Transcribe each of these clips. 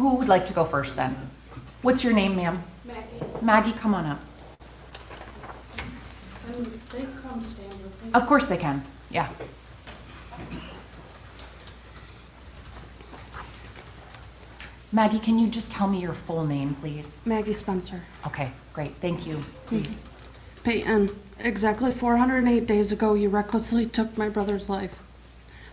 Who would like to go first then? What's your name, ma'am? Maggie. Maggie, come on up. And they come stand with me. Of course they can, yeah. Maggie, can you just tell me your full name, please? Maggie Spencer. Okay, great, thank you, please. Peyton, exactly 408 days ago, you recklessly took my brother's life.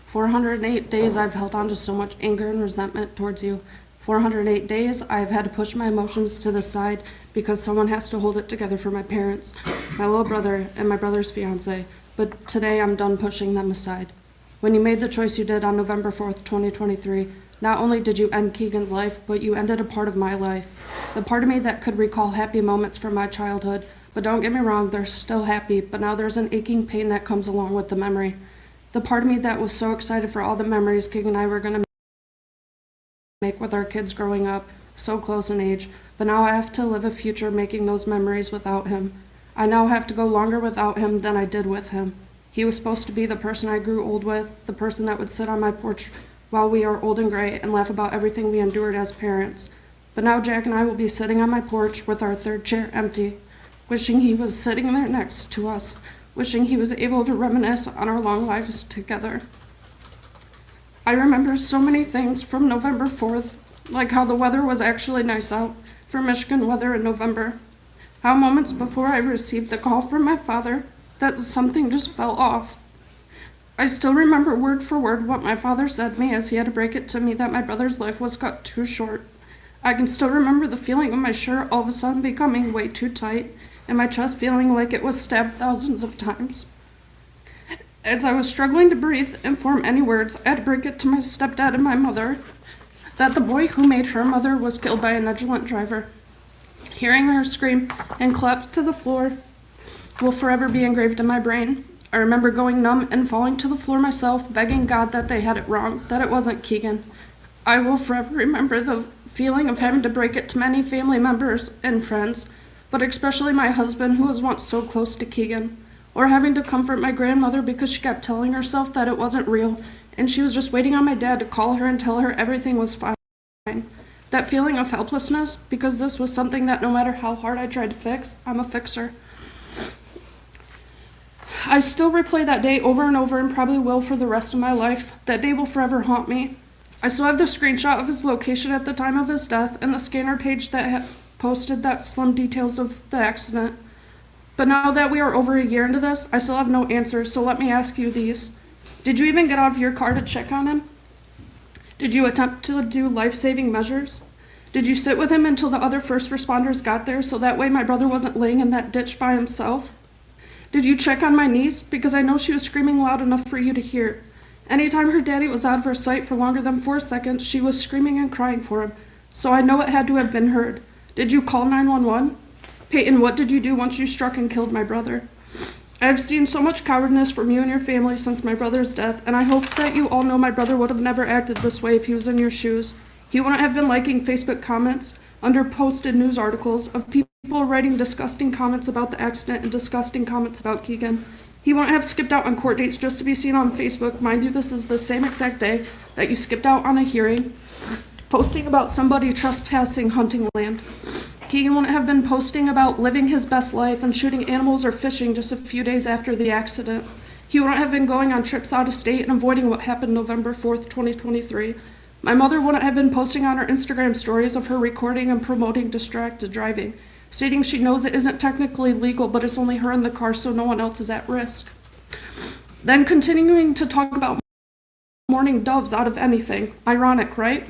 408 days I've held on to so much anger and resentment towards you. 408 days I've had to push my emotions to the side because someone has to hold it together for my parents, my little brother, and my brother's fiance. But today I'm done pushing them aside. When you made the choice you did on November 4th, 2023, not only did you end Keegan's life, but you ended a part of my life. The part of me that could recall happy moments from my childhood, but don't get me wrong, they're still happy, but now there's an aching pain that comes along with the memory. The part of me that was so excited for all the memories Keegan and I were going to make with our kids growing up, so close in age, but now I have to live a future making those memories without him. I now have to go longer without him than I did with him. He was supposed to be the person I grew old with, the person that would sit on my porch while we are old and gray and laugh about everything we endured as parents. But now Jack and I will be sitting on my porch with our third chair empty, wishing he was sitting there next to us, wishing he was able to reminisce on our long lives together. I remember so many things from November 4th, like how the weather was actually nice out for Michigan weather in November, how moments before I received the call from my father that something just fell off. I still remember word for word what my father said to me as he had to break it to me that my brother's life was cut too short. I can still remember the feeling of my shirt all of a sudden becoming way too tight and my chest feeling like it was stabbed thousands of times. As I was struggling to breathe and form any words, I had to break it to my stepdad and my mother that the boy who made her mother was killed by a negligent driver. Hearing her scream and collapse to the floor will forever be engraved in my brain. I remember going numb and falling to the floor myself, begging God that they had it wrong, that it wasn't Keegan. I will forever remember the feeling of having to break it to many family members and friends, but especially my husband, who was once so close to Keegan, or having to comfort my grandmother because she kept telling herself that it wasn't real, and she was just waiting on my dad to call her and tell her everything was fine. That feeling of helplessness, because this was something that no matter how hard I tried to fix, I'm a fixer. I still replay that day over and over and probably will for the rest of my life. That day will forever haunt me. I still have the screenshot of his location at the time of his death and the scanner page that posted that slim details of the accident. But now that we are over a year into this, I still have no answers, so let me ask you these. Did you even get out of your car to check on him? Did you attempt to do life-saving measures? Did you sit with him until the other first responders got there so that way my brother wasn't laying in that ditch by himself? Did you check on my niece? Because I know she was screaming loud enough for you to hear. Anytime her daddy was out of her sight for longer than 4 seconds, she was screaming and crying for him. So I know it had to have been heard. Did you call 911? Peyton, what did you do once you struck and killed my brother? I've seen so much cowardness from you and your family since my brother's death, and I hope that you all know my brother would have never acted this way if he was in your shoes. He wouldn't have been liking Facebook comments under posted news articles of people writing disgusting comments about the accident and disgusting comments about Keegan. He wouldn't have skipped out on court dates just to be seen on Facebook. Mind you, this is the same exact day that you skipped out on a hearing, posting about somebody trespassing hunting land. Keegan wouldn't have been posting about living his best life and shooting animals or fishing just a few days after the accident. He wouldn't have been going on trips out of state and avoiding what happened November 4th, 2023. My mother wouldn't have been posting on her Instagram stories of her recording and promoting distracted driving, stating she knows it isn't technically legal, but it's only her in the car so no one else is at risk. Then continuing to talk about mourning doves out of anything. Ironic, right?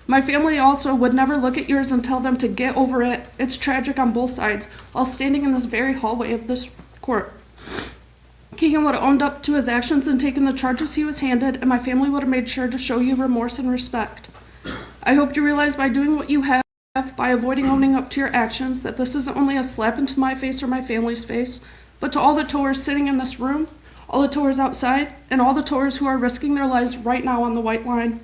My family also would never look at yours and tell them to get over it. It's tragic on both sides, while standing in this very hallway of this court. Keegan would have owned up to his actions and taken the charges he was handed, and my family would have made sure to show you remorse and respect. I hope you realize by doing what you have, by avoiding owning up to your actions, that this isn't only a slap into my face or my family's face, but to all the towers sitting in this room, all the towers outside, and all the towers who are risking their lives right now on the white line.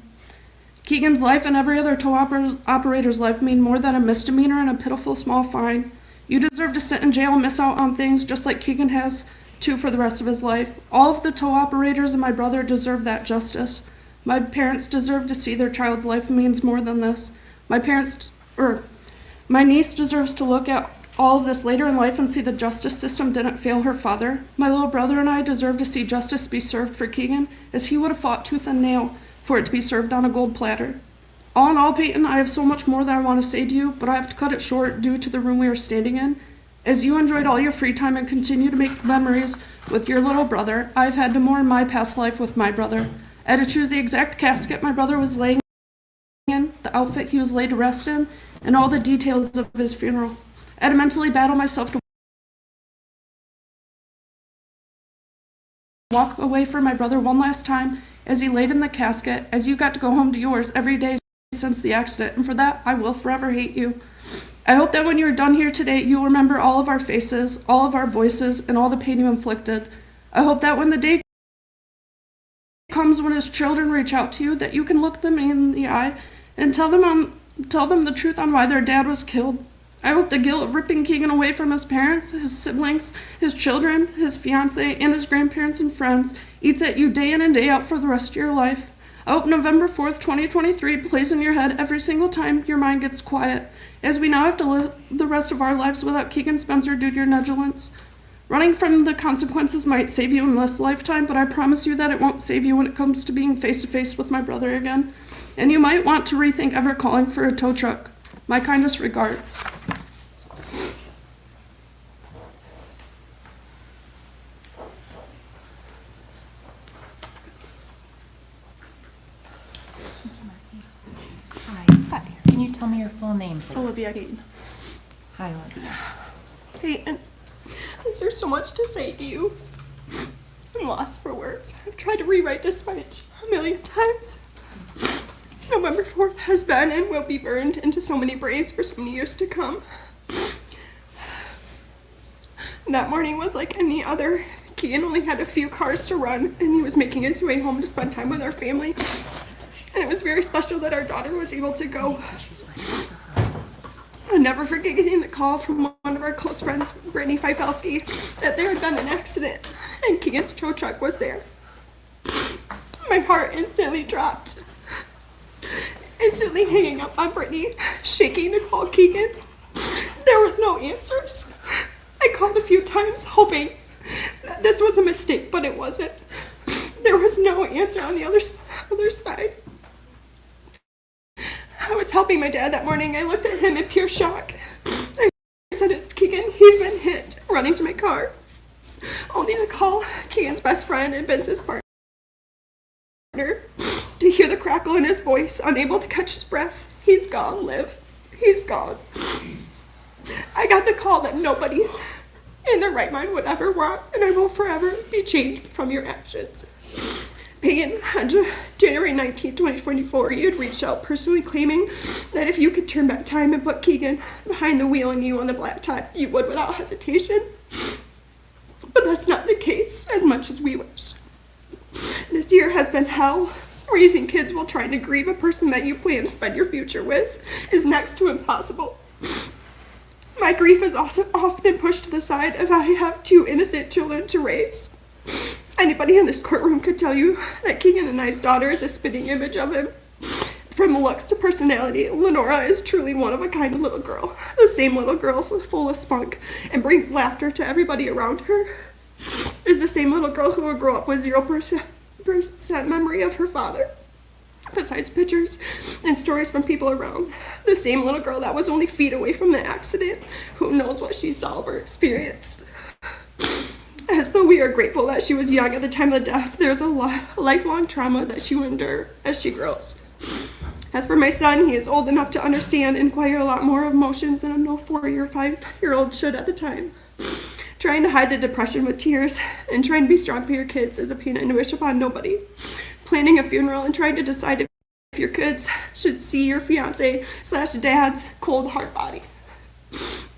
Keegan's life and every other tow operator's life mean more than a misdemeanor and a pitiful small fine. You deserve to sit in jail and miss out on things just like Keegan has to for the rest of his life. All of the tow operators and my brother deserve that justice. My parents deserve to see their child's life means more than this. My niece deserves to look at all of this later in life and see the justice system didn't fail her father. My little brother and I deserve to see justice be served for Keegan, as he would have fought tooth and nail for it to be served on a gold platter. All in all, Peyton, I have so much more that I want to say to you, but I have to cut it short due to the room we are standing in. As you enjoyed all your free time and continue to make memories with your little brother, I've had to mourn my past life with my brother. I had to choose the exact casket my brother was laying in, the outfit he was laid to rest in, and all the details of his funeral. I had to mentally battle myself to walk away from my brother one last time as he laid in the casket, as you got to go home to yours every day since the accident, and for that I will forever hate you. I hope that when you are done here today, you'll remember all of our faces, all of our voices, and all the pain you inflicted. I hope that when the day comes when his children reach out to you, that you can look them in the eye and tell them the truth on why their dad was killed. I hope the guilt of ripping Keegan away from his parents, his siblings, his children, his fiancé, and his grandparents and friends eats at you day in and day out for the rest of your life. I hope November 4th, 2023 plays in your head every single time your mind gets quiet, as we now have to live the rest of our lives without Keegan Spencer due to your negligence. Running from the consequences might save you in this lifetime, but I promise you that it won't save you when it comes to being face to face with my brother again. And you might want to rethink ever calling for a tow truck. My kindest regards. Hi. Can you tell me your full name, please? Olivia Gayton. Hi, Olivia. Peyton, there's so much to say to you. I'm lost for words. I've tried to rewrite this speech a million times. November 4th has been and will be burned into so many brains for so many years to come. That morning was like any other. Keegan only had a few cars to run, and he was making his way home to spend time with our family. And it was very special that our daughter was able to go. I'll never forget getting the call from one of our close friends, Brittany Fifelsky, that there had been an accident, and Keegan's tow truck was there. My heart instantly dropped. Instantly hanging up on Brittany, shaking to call Keegan. There was no answers. I called a few times hoping that this was a mistake, but it wasn't. There was no answer on the other side. I was helping my dad that morning. I looked at him in pure shock. I said, "It's Keegan. He's been hit." Running to my car, only to call Keegan's best friend and business partner to hear the crackle in his voice, unable to catch his breath. "He's gone, Liv. He's gone." I got the call that nobody in their right mind would ever want, and I will forever be changed from your actions. Peyton, on January 19, 2024, you had reached out personally claiming that if you could turn back time and put Keegan behind the wheel and you on the blacktop, you would without hesitation. But that's not the case, as much as we wish. This year has been hell. Raising kids while trying to grieve a person that you plan to spend your future with is next to impossible. My grief is also often pushed to the side if I have two innocent children to raise. Anybody in this courtroom could tell you that Keegan and I's daughter is a spitting image of him. From looks to personality, Lenora is truly one of a kind little girl. The same little girl full of spunk and brings laughter to everybody around her. Is the same little girl who will grow up with 0% memory of her father, besides pictures and stories from people around. The same little girl that was only feet away from the accident, who knows what she saw or experienced. As though we are grateful that she was young at the time of the death, there's a lifelong trauma that she will endure as she grows. As for my son, he is old enough to understand and acquire a lot more emotions than a no 4 or 5-year-old should at the time. Trying to hide the depression with tears and trying to be strong for your kids is a pain I wish upon nobody. Planning a funeral and trying to decide if your kids should see your fiance/dad's cold hard body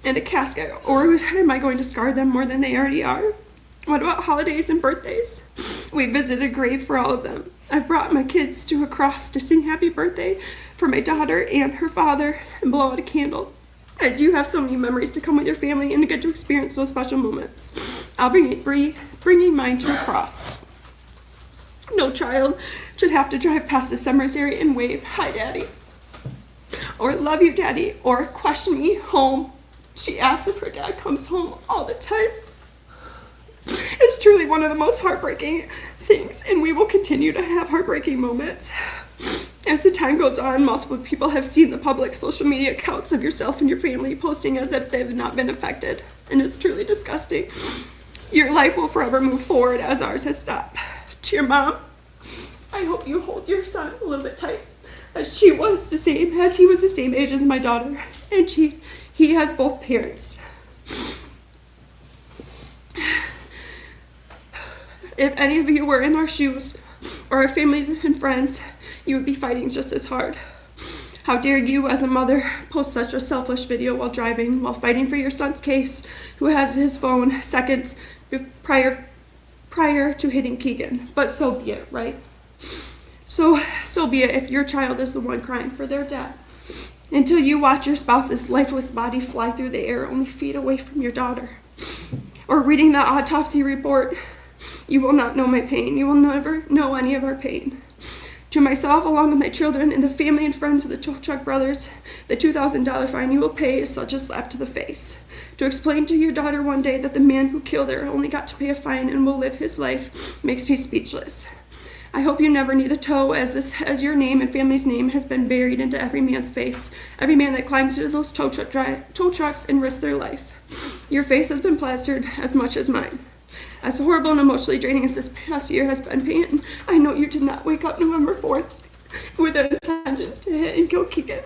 in a casket, or am I going to scar them more than they already are? What about holidays and birthdays? We visited a grave for all of them. I've brought my kids to a cross to sing happy birthday for my daughter and her father and blow out a candle. As you have so many memories to come with your family and to get to experience those special moments, I'll be bringing mine to a cross. No child should have to drive past the cemetery and wave, "Hi, Daddy." or love you, Daddy, or question me home. She asks if her dad comes home all the time. It's truly one of the most heartbreaking things, and we will continue to have heartbreaking moments. As the time goes on, multiple people have seen the public social media accounts of yourself and your family posting as if they've not been affected, and it's truly disgusting. Your life will forever move forward as ours has stopped. To your mom, I hope you hold your son a little bit tight, as he was the same age as my daughter, and he has both parents. If any of you were in our shoes, or our families and friends, you would be fighting just as hard. How dare you, as a mother, post such a selfish video while driving, while fighting for your son's case, who has his phone seconds prior to hitting Keegan. But so be it, right? So be it if your child is the one crying for their dad. Until you watch your spouse's lifeless body fly through the air only feet away from your daughter. Or reading the autopsy report, you will not know my pain. You will never know any of our pain. To myself, along with my children and the family and friends of the tow truck brothers, the $2,000 fine you will pay is such a slap to the face. To explain to your daughter one day that the man who killed her only got to pay a fine and will live his life makes me speechless. I hope you never need a tow, as your name and family's name has been buried into every man's face, every man that climbs into those tow trucks and risks their life. Your face has been plastered as much as mine. As horrible and emotionally draining as this past year has been, Peyton, I know you did not wake up November 4th with the intentions to hit and kill Keegan.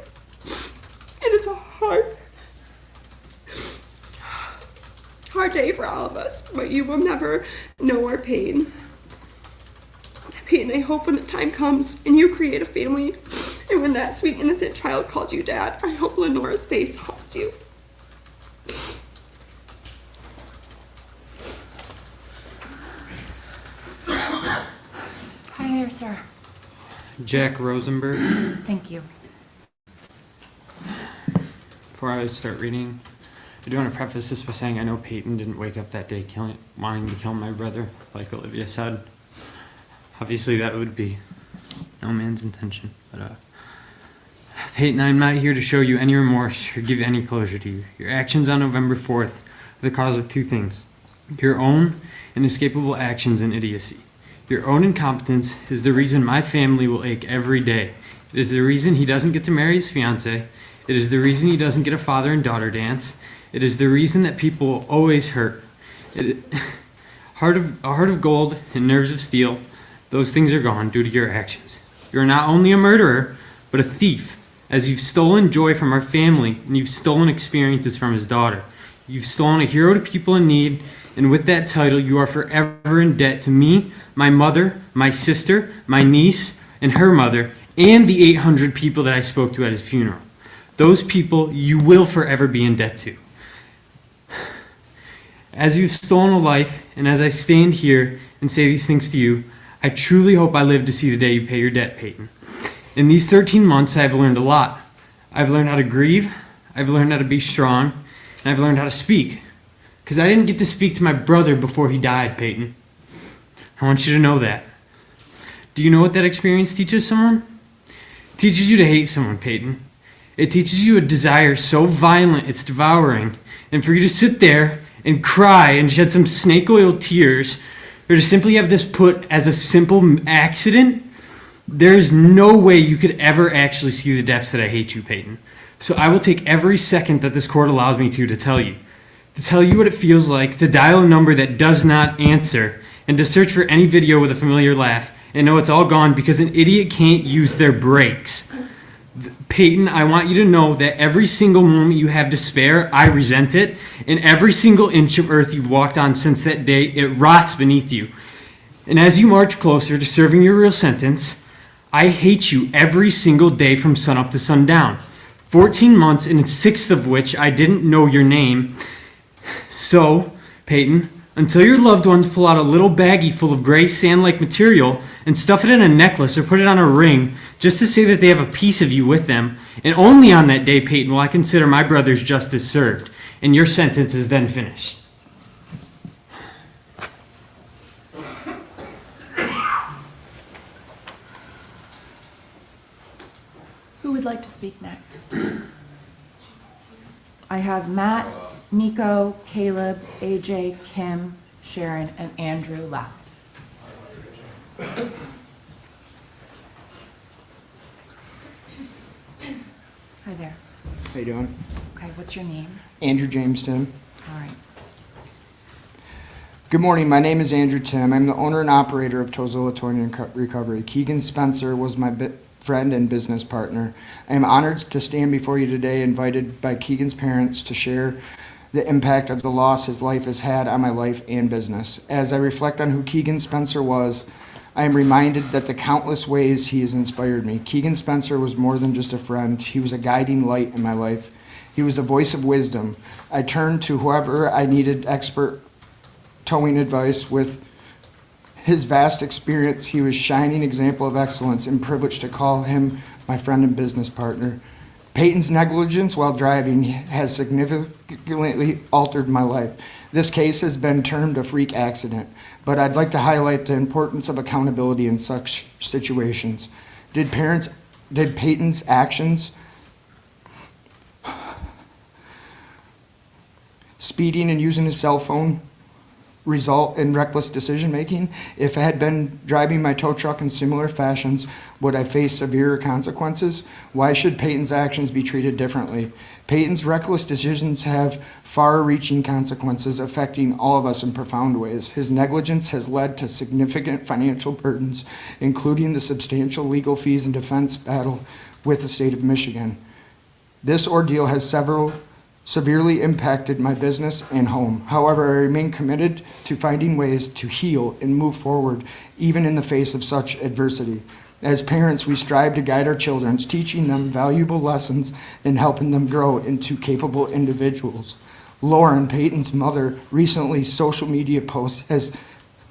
It is a hard day for all of us, but you will never know our pain. Peyton, I hope when the time comes and you create a family, and when that sweet innocent child calls you dad, I hope Lenora's face haunts you. Hi there, sir. Jack Rosenberg. Thank you. Before I start reading, I do want to preface this by saying I know Peyton didn't wake up that day wanting to kill my brother, like Olivia said. Obviously, that would be no man's intention. But Peyton, I'm not here to show you any remorse or give any closure to you. Your actions on November 4th are the cause of two things: your own inescapable actions and idiocy. Your own incompetence is the reason my family will ache every day. It is the reason he doesn't get to marry his fiancée. It is the reason he doesn't get a father and daughter dance. It is the reason that people always hurt. A heart of gold and nerves of steel, those things are gone due to your actions. You are not only a murderer, but a thief, as you've stolen joy from our family and you've stolen experiences from his daughter. You've stolen a hero to people in need, and with that title, you are forever in debt to me, my mother, my sister, my niece, and her mother, and the 800 people that I spoke to at his funeral. Those people you will forever be in debt to. As you've stolen a life, and as I stand here and say these things to you, I truly hope I live to see the day you pay your debt, Peyton. In these 13 months, I've learned a lot. I've learned how to grieve, I've learned how to be strong, and I've learned how to speak. Because I didn't get to speak to my brother before he died, Peyton. I want you to know that. Do you know what that experience teaches someone? It teaches you to hate someone, Peyton. It teaches you a desire so violent it's devouring. And for you to sit there and cry and shed some snake oil tears, or to simply have this put as a simple accident, there is no way you could ever actually see the depths that I hate you, Peyton. So I will take every second that this court allows me to tell you. To tell you what it feels like to dial a number that does not answer, and to search for any video with a familiar laugh and know it's all gone because an idiot can't use their brakes. Peyton, I want you to know that every single moment you have to spare, I resent it, and every single inch of earth you've walked on since that day, it rots beneath you. And as you march closer to serving your real sentence, I hate you every single day from sunup to sundown. 14 months, and 6 of which I didn't know your name. So, Peyton, until your loved ones pull out a little baggie full of gray sand-like material and stuff it in a necklace or put it on a ring just to say that they have a piece of you with them, and only on that day, Peyton, will I consider my brother's justice served, and your sentence is then finished. Who would like to speak next? I have Matt, Nico, Caleb, AJ, Kim, Sharon, and Andrew left. Hi there. How you doing? Okay, what's your name? Andrew James Tim. All right. Good morning. My name is Andrew Tim. I'm the owner and operator of Tozilla Towing and Recovery. Keegan Spencer was my friend and business partner. I am honored to stand before you today, invited by Keegan's parents to share the impact of the loss his life has had on my life and business. As I reflect on who Keegan Spencer was, I am reminded that the countless ways he has inspired me. Keegan Spencer was more than just a friend. He was a guiding light in my life. He was a voice of wisdom. I turned to whoever I needed expert towing advice. With his vast experience, he was a shining example of excellence and privileged to call him my friend and business partner. Peyton's negligence while driving has significantly altered my life. This case has been termed a freak accident, but I'd like to highlight the importance of accountability in such situations. Did Peyton's actions, speeding and using his cell phone, result in reckless decision making? If I had been driving my tow truck in similar fashions, would I face severe consequences? Why should Peyton's actions be treated differently? Peyton's reckless decisions have far-reaching consequences affecting all of us in profound ways. His negligence has led to significant financial burdens, including the substantial legal fees and defense battle with the state of Michigan. This ordeal has severely impacted my business and home. However, I remain committed to finding ways to heal and move forward, even in the face of such adversity. As parents, we strive to guide our children, teaching them valuable lessons and helping them grow into capable individuals. Lauren, Peyton's mother, recently social media post has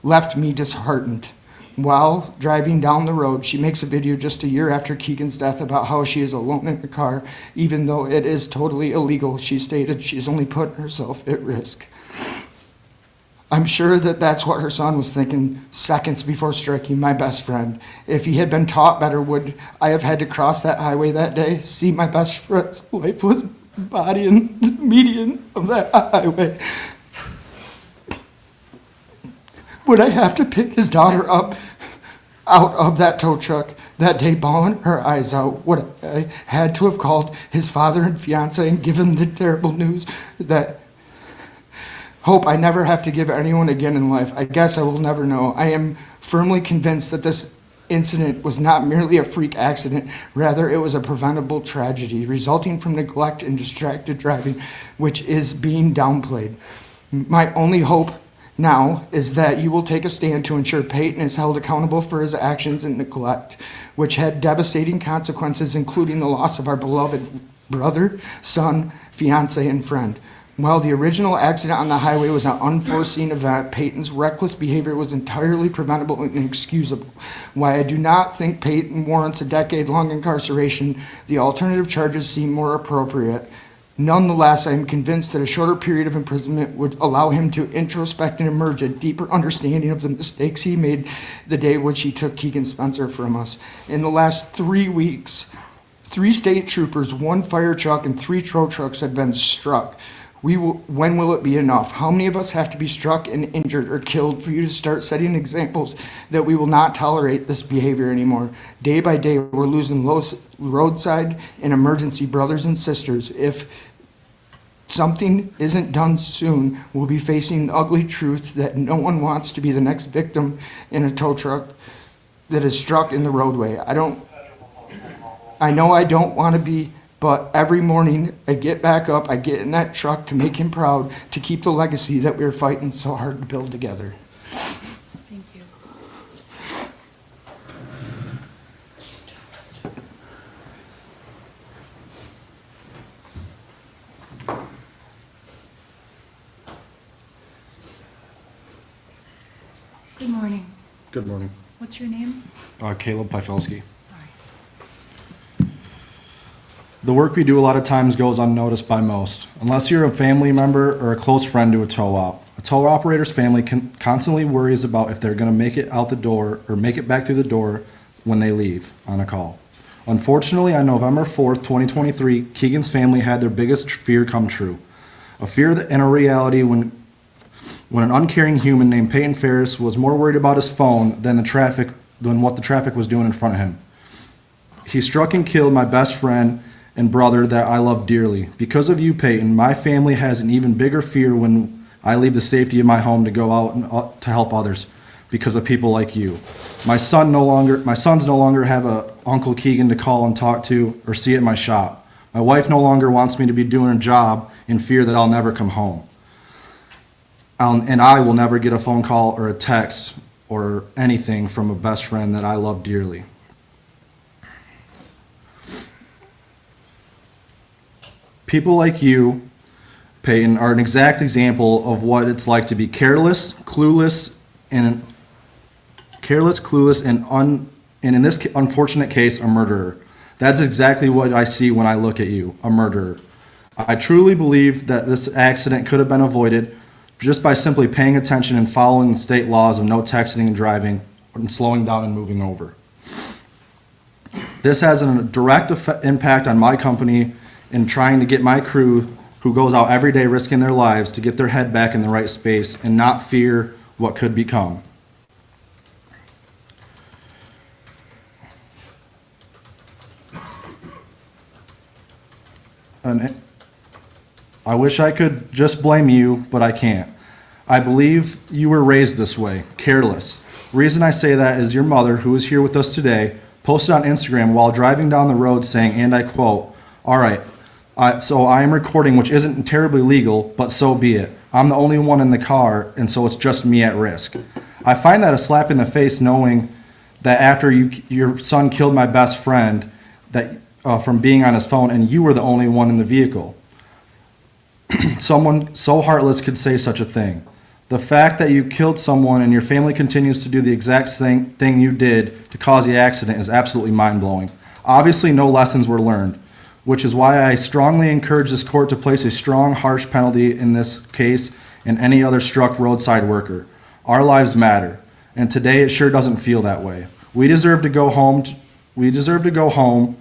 left me disheartened. While driving down the road, she makes a video just a year after Keegan's death about how she is alone in the car. Even though it is totally illegal, she stated she's only putting herself at risk. I'm sure that that's what her son was thinking seconds before striking my best friend. If he had been taught better, would I have had to cross that highway that day, see my best friend's lifeless body in the median of that highway? Would I have to pick his daughter up out of that tow truck that day, bawling her eyes out? Would I had to have called his father and fiance and given the terrible news that hope I never have to give anyone again in life? I guess I will never know. I am firmly convinced that this incident was not merely a freak accident. Rather, it was a preventable tragedy resulting from neglect and distracted driving, which is being downplayed. My only hope now is that you will take a stand to ensure Peyton is held accountable for his actions and neglect, which had devastating consequences, including the loss of our beloved brother, son, fiance, and friend. While the original accident on the highway was an unforeseen event, Peyton's reckless behavior was entirely preventable and inexcusable. While I do not think Peyton warrants a decade-long incarceration, the alternative charges seem more appropriate. Nonetheless, I am convinced that a shorter period of imprisonment would allow him to introspect and emerge a deeper understanding of the mistakes he made the day which he took Keegan Spencer from us. In the last 3 weeks, 3 state troopers, 1 fire truck, and 3 tow trucks have been struck. When will it be enough? How many of us have to be struck and injured or killed for you to start setting examples that we will not tolerate this behavior anymore? Day by day, we're losing roadside and emergency brothers and sisters. If something isn't done soon, we'll be facing the ugly truth that no one wants to be the next victim in a tow truck that is struck in the roadway. I know I don't want to be, but every morning I get back up, I get in that truck to make him proud, to keep the legacy that we're fighting so hard to build together. Thank you. Good morning. Good morning. What's your name? Caleb Pifelsky. All right. The work we do a lot of times goes unnoticed by most, unless you're a family member or a close friend to a tow op. A tow operator's family constantly worries about if they're going to make it out the door or make it back through the door when they leave on a call, Unfortunately, on November 4th, 2023, Keegan's family had their biggest fear come true. A fear that in a reality when an uncaring human named Peyton Ferris was more worried about his phone than what the traffic was doing in front of him. He struck and killed my best friend and brother that I love dearly. Because of you, Peyton, my family has an even bigger fear when I leave the safety of my home to go out and to help others because of people like you. My sons no longer have a Uncle Keegan to call and talk to or see at my shop. My wife no longer wants me to be doing a job in fear that I'll never come home. And I will never get a phone call or a text or anything from a best friend that I love dearly. People like you, Peyton, are an exact example of what it's like to be careless, clueless, and in this unfortunate case, a murderer. That's exactly what I see when I look at you, a murderer. I truly believe that this accident could have been avoided just by simply paying attention and following the state laws of no texting and driving and slowing down and moving over. This has a direct impact on my company in trying to get my crew who goes out every day risking their lives to get their head back in the right space and not fear what could become. And I wish I could just blame you, but I can't. I believe you were raised this way, careless. Reason I say that is your mother, who is here with us today, posted on Instagram while driving down the road saying, and I quote, "All right, so I am recording, which isn't terribly legal, but so be it. I'm the only one in the car, and so it's just me at risk." I find that a slap in the face knowing that after your son killed my best friend, that from being on his phone, and you were the only one in the vehicle. Someone so heartless could say such a thing. The fact that you killed someone and your family continues to do the exact same thing you did to cause the accident is absolutely mind-blowing. Obviously, no lessons were learned, which is why I strongly encourage this court to place a strong, harsh penalty in this case and any other struck roadside worker. Our lives matter, and today it sure doesn't feel that way. We deserve to go home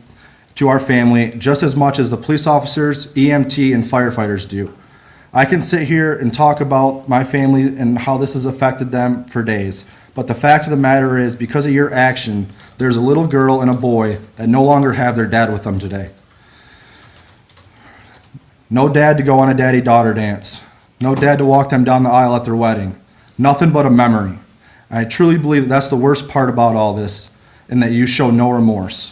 to our family just as much as the police officers, EMT, and firefighters do. I can sit here and talk about my family and how this has affected them for days, but the fact of the matter is, because of your action, there's a little girl and a boy that no longer have their dad with them today. No dad to go on a daddy-daughter dance. No dad to walk them down the aisle at their wedding. Nothing but a memory. I truly believe that's the worst part about all this, and that you show no remorse.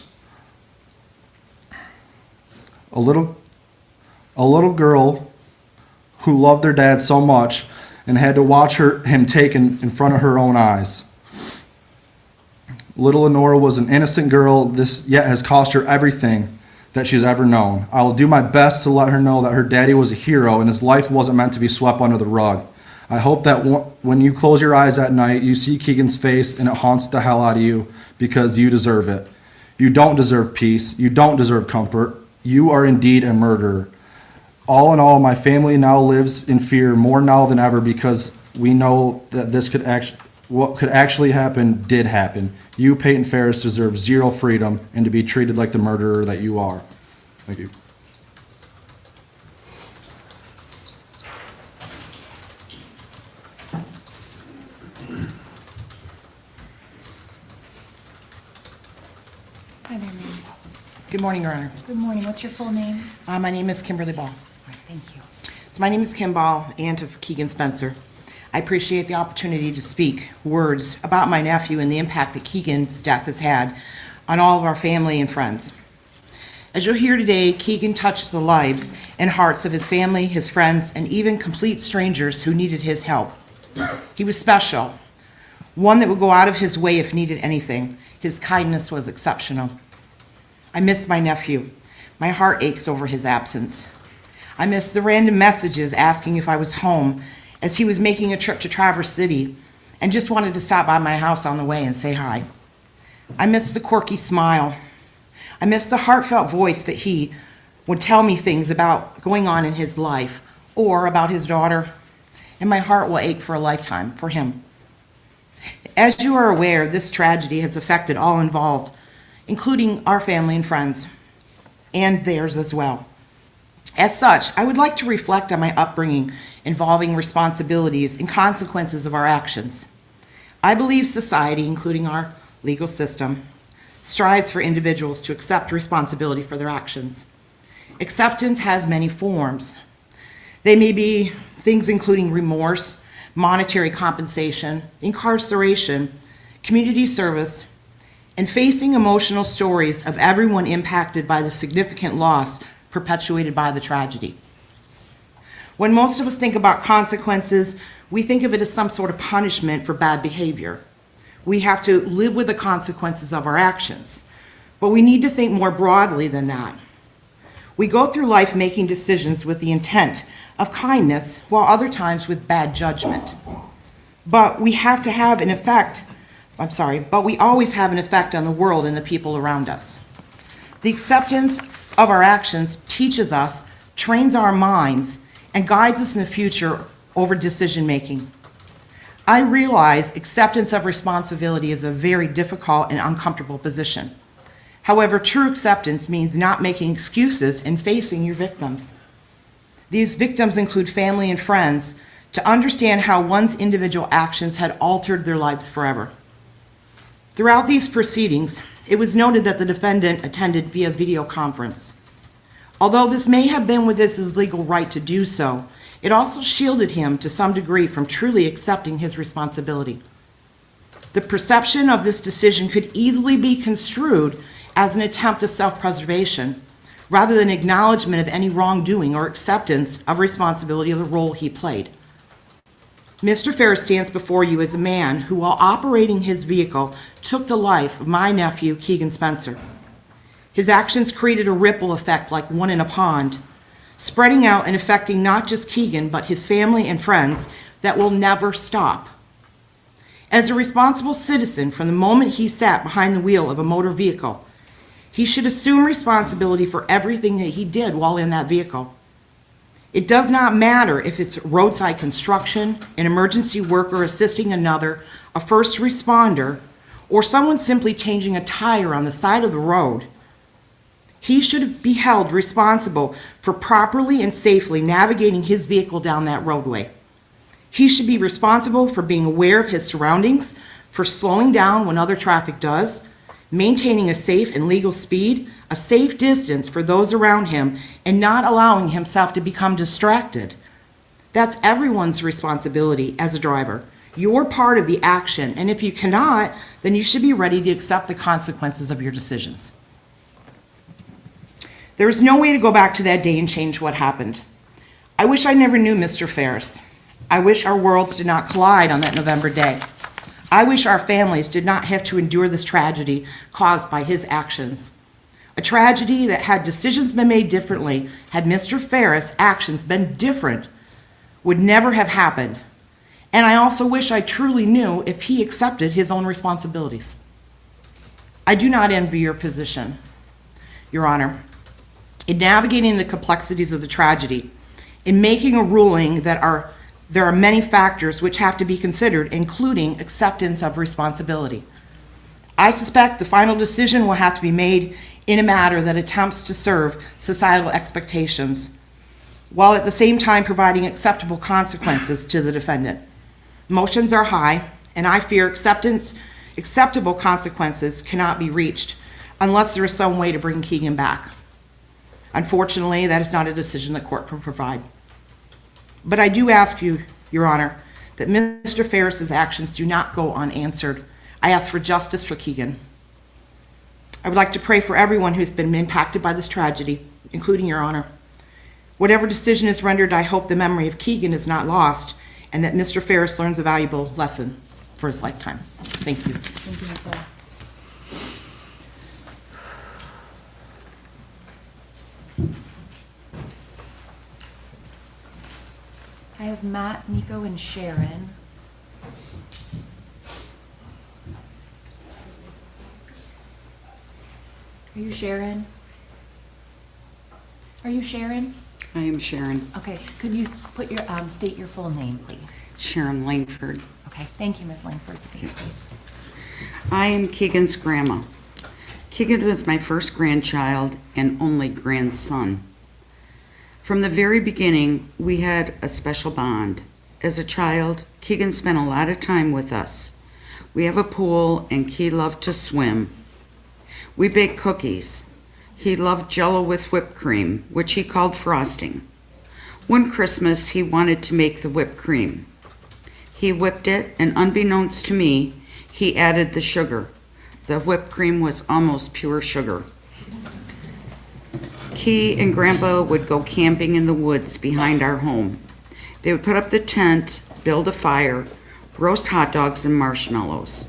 A little girl who loved their dad so much and had to watch him taken in front of her own eyes. Little Lenora was an innocent girl, this yet has cost her everything that she's ever known. I will do my best to let her know that her daddy was a hero and his life wasn't meant to be swept under the rug. I hope that when you close your eyes at night, you see Keegan's face and it haunts the hell out of you because you deserve it. You don't deserve peace. You don't deserve comfort. You are indeed a murderer. All in all, my family now lives in fear more now than ever because we know that what could actually happen did happen. You, Peyton Ferris, deserve zero freedom and to be treated like the murderer that you are. Thank you. Hi there, ma'am. Good morning, Your Honor. Good morning. What's your full name? My name is Kimberly Ball. Thank you. So my name is Kim Ball, aunt of Keegan Spencer. I appreciate the opportunity to speak words about my nephew and the impact that Keegan's death has had on all of our family and friends. As you'll hear today, Keegan touched the lives and hearts of his family, his friends, and even complete strangers who needed his help. He was special, one that would go out of his way if needed anything. His kindness was exceptional. I miss my nephew. My heart aches over his absence. I miss the random messages asking if I was home as he was making a trip to Traverse City and just wanted to stop by my house on the way and say hi. I miss the quirky smile. I miss the heartfelt voice that he would tell me things about going on in his life or about his daughter, and my heart will ache for a lifetime for him. As you are aware, this tragedy has affected all involved including our family and friends, and theirs as well. As such, I would like to reflect on my upbringing involving responsibilities and consequences of our actions. I believe society, including our legal system, strives for individuals to accept responsibility for their actions. Acceptance has many forms. They may be things including remorse, monetary compensation, incarceration, community service, and facing emotional stories of everyone impacted by the significant loss perpetuated by the tragedy. When most of us think about consequences, we think of it as some sort of punishment for bad behavior. We have to live with the consequences of our actions. But we need to think more broadly than that. We go through life making decisions with the intent of kindness, while other times with bad judgment. But we always have an effect on the world and the people around us. The acceptance of our actions teaches us, trains our minds, and guides us in the future over decision making. I realize acceptance of responsibility is a very difficult and uncomfortable position. However, true acceptance means not making excuses and facing your victims. These victims include family and friends, to understand how one's individual actions had altered their lives forever. Throughout these proceedings, it was noted that the defendant attended via video conference. Although this may have been within his legal right to do so, it also shielded him to some degree from truly accepting his responsibility. The perception of this decision could easily be construed as an attempt at self-preservation, rather than acknowledgement of any wrongdoing or acceptance of responsibility of the role he played. Mr. Ferris stands before you as a man who, while operating his vehicle, took the life of my nephew, Keegan Spencer. His actions created a ripple effect like one in a pond, spreading out and affecting not just Keegan, but his family and friends that will never stop. As a responsible citizen, from the moment he sat behind the wheel of a motor vehicle, he should assume responsibility for everything that he did while in that vehicle. It does not matter if it's roadside construction, an emergency worker assisting another, a first responder, or someone simply changing a tire on the side of the road. He should be held responsible for properly and safely navigating his vehicle down that roadway. He should be responsible for being aware of his surroundings, for slowing down when other traffic does, maintaining a safe and legal speed, a safe distance for those around him, and not allowing himself to become distracted. That's everyone's responsibility as a driver. You're part of the action, and if you cannot, then you should be ready to accept the consequences of your decisions. There is no way to go back to that day and change what happened. I wish I never knew Mr. Ferris. I wish our worlds did not collide on that November day. I wish our families did not have to endure this tragedy caused by his actions. A tragedy that, had decisions been made differently, had Mr. Ferris' actions been different, would never have happened. And I also wish I truly knew if he accepted his own responsibilities. I do not envy your position, Your Honor, in navigating the complexities of the tragedy, in making a ruling that there are many factors which have to be considered, including acceptance of responsibility. I suspect the final decision will have to be made in a matter that attempts to serve societal expectations, while at the same time providing acceptable consequences to the defendant. Emotions are high, and I fear acceptable consequences cannot be reached unless there is some way to bring Keegan back. Unfortunately, that is not a decision the court can provide. But I do ask you, Your Honor, that Mr. Ferris's actions do not go unanswered. I ask for justice for Keegan. I would like to pray for everyone who's been impacted by this tragedy, including Your Honor. Whatever decision is rendered, I hope the memory of Keegan is not lost and that Mr. Ferris learns a valuable lesson for his lifetime. Thank you. Thank you, Nicole. I have Matt, Nico, and Sharon. Are you Sharon? Are you Sharon? I am Sharon. Okay, could you put your, state your full name, please? Sharon Langford. Okay, thank you, Ms. Langford. I am Keegan's grandma. Keegan was my first grandchild and only grandson. From the very beginning, we had a special bond. As a child, Keegan spent a lot of time with us. We have a pool and he loved to swim. We baked cookies. He loved Jell-O with whipped cream, which he called frosting. One Christmas, he wanted to make the whipped cream. He whipped it, and unbeknownst to me, he added the sugar. The whipped cream was almost pure sugar. Key and Grandpa would go camping in the woods behind our home. They would put up the tent, build a fire, roast hot dogs and marshmallows.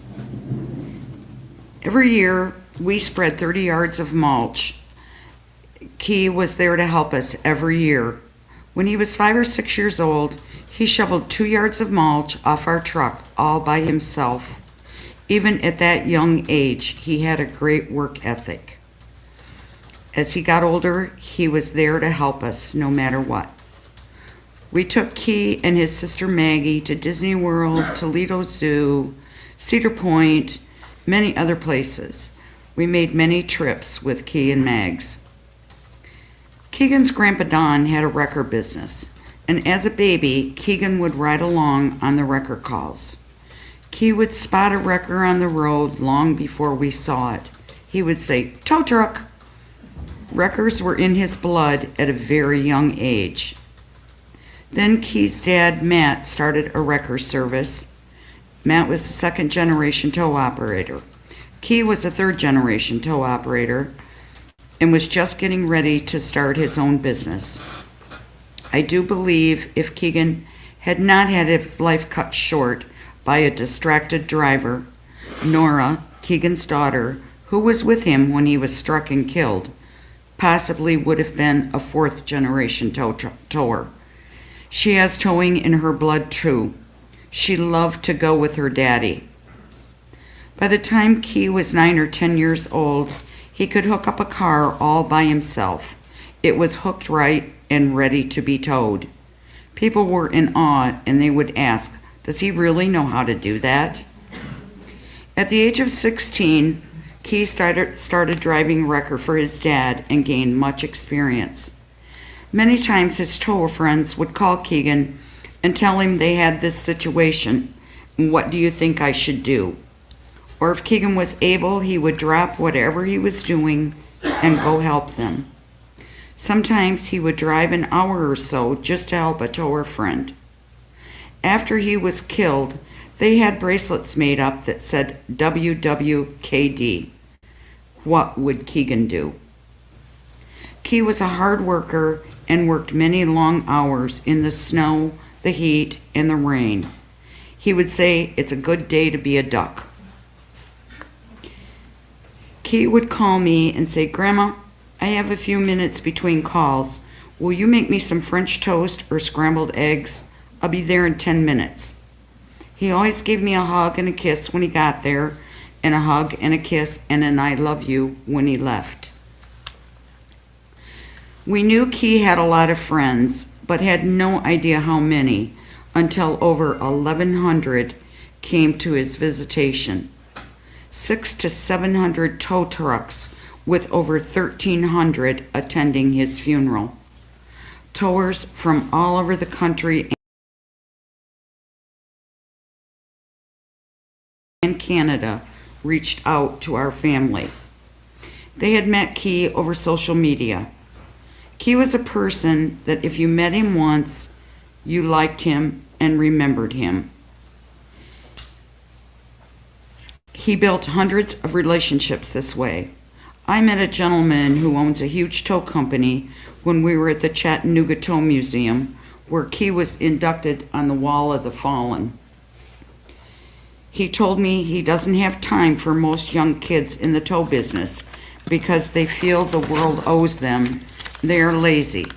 Every year, we spread 30 yards of mulch. Key was there to help us every year. When he was 5 or 6 years old, he shoveled 2 yards of mulch off our truck all by himself. Even at that young age, he had a great work ethic. As he got older, he was there to help us no matter what. We took Key and his sister Maggie to Disney World, Toledo Zoo, Cedar Point, many other places. We made many trips with Key and Mags. Keegan's Grandpa Don had a record business, and as a baby, Keegan would ride along on the record calls. Key would spot a wrecker on the road long before we saw it. He would say, "Tow truck!" Wreckers were in his blood at a very young age. Then Key's dad, Matt, started a wrecker service. Matt was a second-generation tow operator. Key was a third-generation tow operator and was just getting ready to start his own business. I do believe if Keegan had not had his life cut short by a distracted driver, Nora, Keegan's daughter, who was with him when he was struck and killed, possibly would have been a fourth-generation tower. She has towing in her blood too. She loved to go with her daddy. By the time Key was 9 or 10 years old, he could hook up a car all by himself. It was hooked right and ready to be towed. People were in awe and they would ask, "Does he really know how to do that?" At the age of 16, Key started driving wrecker for his dad and gained much experience. Many times his tower friends would call Keegan and tell him they had this situation. "What do you think I should do?" Or if Keegan was able, he would drop whatever he was doing and go help them. Sometimes he would drive an hour or so just to help a tower friend. After he was killed, they had bracelets made up that said WWKD. What would Keegan do? Key was a hard worker and worked many long hours in the snow, the heat, and the rain. He would say, "It's a good day to be a duck." Key would call me and say, "Grandma, I have a few minutes between calls. Will you make me some French toast or scrambled eggs? I'll be there in 10 minutes. He always gave me a hug and a kiss when he got there, and a hug and a kiss and an "I love you" when he left. We knew Key had a lot of friends, but had no idea how many until over 1,100 came to his visitation. 600 to 700 tow trucks with over 1,300 attending his funeral. Towers from all over the country and Canada reached out to our family. They had met Key over social media. Key was a person that if you met him once, you liked him and remembered him. He built hundreds of relationships this way. I met a gentleman who owns a huge tow company when we were at the Chattanooga Tow Museum, where Key was inducted on the Wall of the Fallen. He told me he doesn't have time for most young kids in the tow business because they feel the world owes them. They are lazy.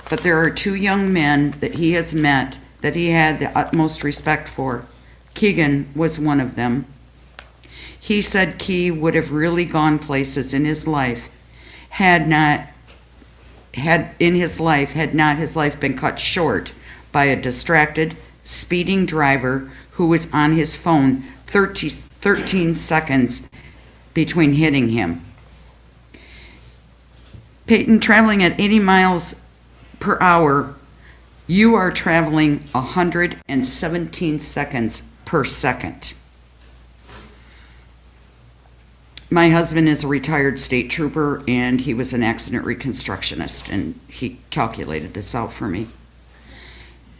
But there are 2 young men that he has met that he had the utmost respect for. Keegan was one of them. He said Key would have really gone places in his life had not his life been cut short by a distracted, speeding driver who was on his phone 13 seconds between hitting him. Peyton, traveling at 80 miles per hour, you are traveling 117 seconds per second. My husband is a retired state trooper, and he was an accident reconstructionist, and he calculated this out for me.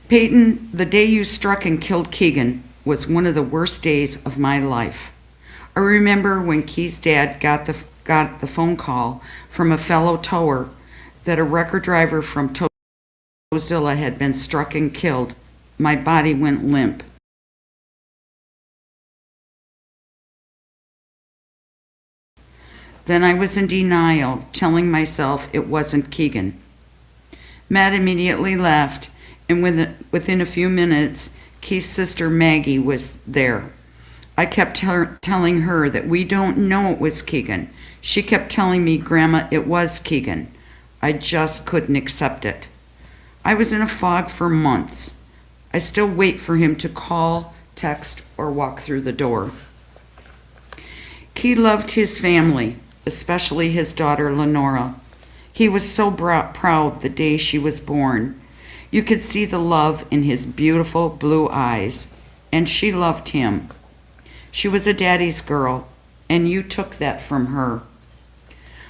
Peyton, the day you struck and killed Keegan was one of the worst days of my life. I remember when Key's dad got the phone call from a fellow tower that a record driver from Towzilla had been struck and killed. My body went limp. Then I was in denial, telling myself it wasn't Keegan. Matt immediately left, and within a few minutes, Key's sister Maggie was there. I kept telling her that we don't know it was Keegan. She kept telling me, Grandma, it was Keegan. I just couldn't accept it. I was in a fog for months. I still wait for him to call, text, or walk through the door. Key loved his family, especially his daughter Lenora. He was so proud the day she was born. You could see the love in his beautiful blue eyes, and she loved him. She was a daddy's girl, and you took that from her.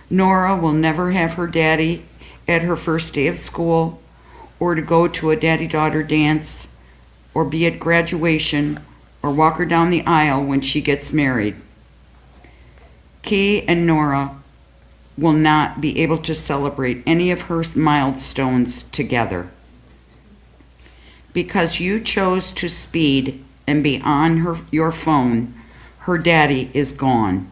Nora will never have her daddy at her first day of school, or to go to a daddy-daughter dance, or be at graduation, or walk her down the aisle when she gets married. Key and Nora will not be able to celebrate any of her milestones together. Because you chose to speed and be on your phone, her daddy is gone.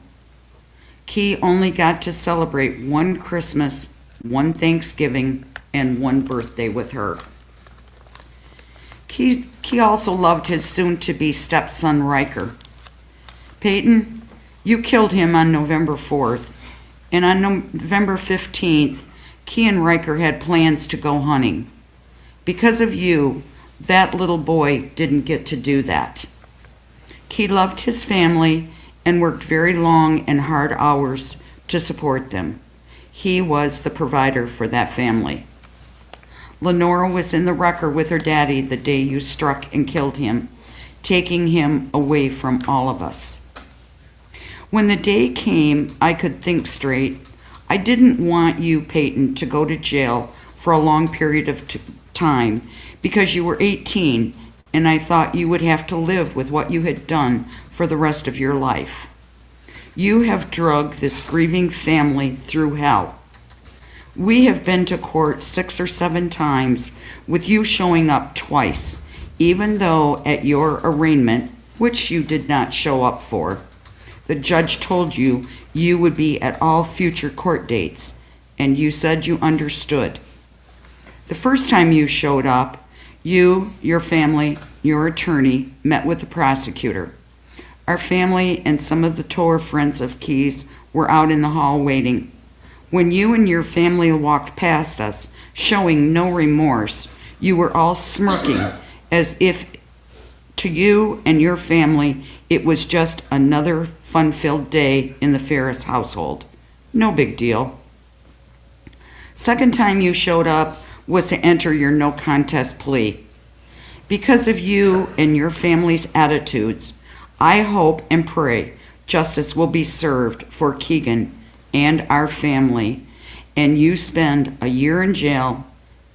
Key only got to celebrate one Christmas, one Thanksgiving, and one birthday with her. Key also loved his soon-to-be stepson, Riker. Peyton, you killed him on November 4th, and on November 15th, Key and Riker had plans to go hunting. Because of you, that little boy didn't get to do that. Key loved his family and worked very long and hard hours to support them. He was the provider for that family. Lenora was in the wrecker with her daddy the day you struck and killed him, taking him away from all of us. When the day came, I could think straight. I didn't want you, Peyton, to go to jail for a long period of time because you were 18, and I thought you would have to live with what you had done for the rest of your life. You have dragged this grieving family through hell. We have been to court 6 or 7 times with you showing up twice, even though at your arraignment, which you did not show up for, the judge told you you would be at all future court dates, and you said you understood. The first time you showed up, you, your family, your attorney met with the prosecutor. Our family and some of the tour friends of Key's were out in the hall waiting. When you and your family walked past us, showing no remorse, you were all smirking as if to you and your family it was just another fun-filled day in the Ferris household. No big deal. Second time you showed up was to enter your no contest plea. Because of you and your family's attitudes, I hope and pray justice will be served for Keegan and our family, and you spend a year in jail,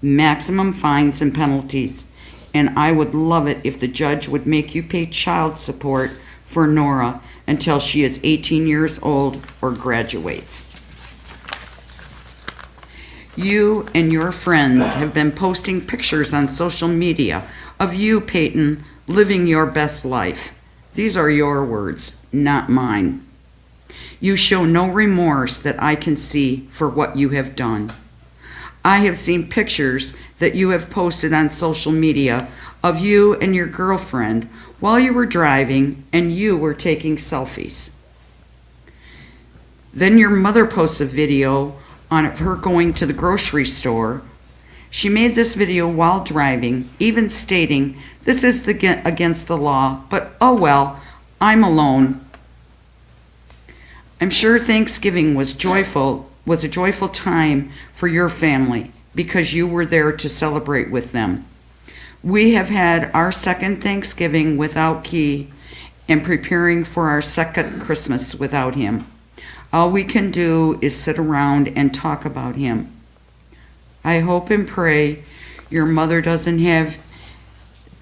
maximum fines and penalties, and I would love it if the judge would make you pay child support for Nora until she is 18 years old or graduates. You and your friends have been posting pictures on social media of you, Peyton, living your best life. These are your words, not mine. You show no remorse that I can see for what you have done. I have seen pictures that you have posted on social media of you and your girlfriend while you were driving and you were taking selfies. Then your mother posts a video on her going to the grocery store. She made this video while driving, even stating, "This is against the law, but oh well, I'm alone." I'm sure Thanksgiving was joyful was a joyful time for your family because you were there to celebrate with them. We have had our second Thanksgiving without Key and preparing for our second Christmas without him. All we can do is sit around and talk about him. I hope and pray your mother doesn't have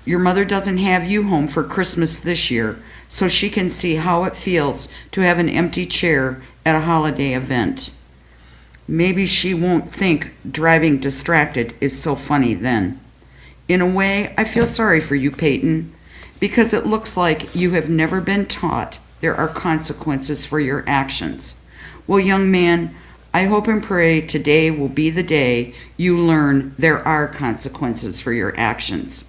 you home for Christmas this year, so she can see how it feels to have an empty chair at a holiday event. Maybe she won't think driving distracted is so funny then. In a way, I feel sorry for you, Peyton, because it looks like you have never been taught there are consequences for your actions. Well, young man, I hope and pray today will be the day you learn there are consequences for your actions.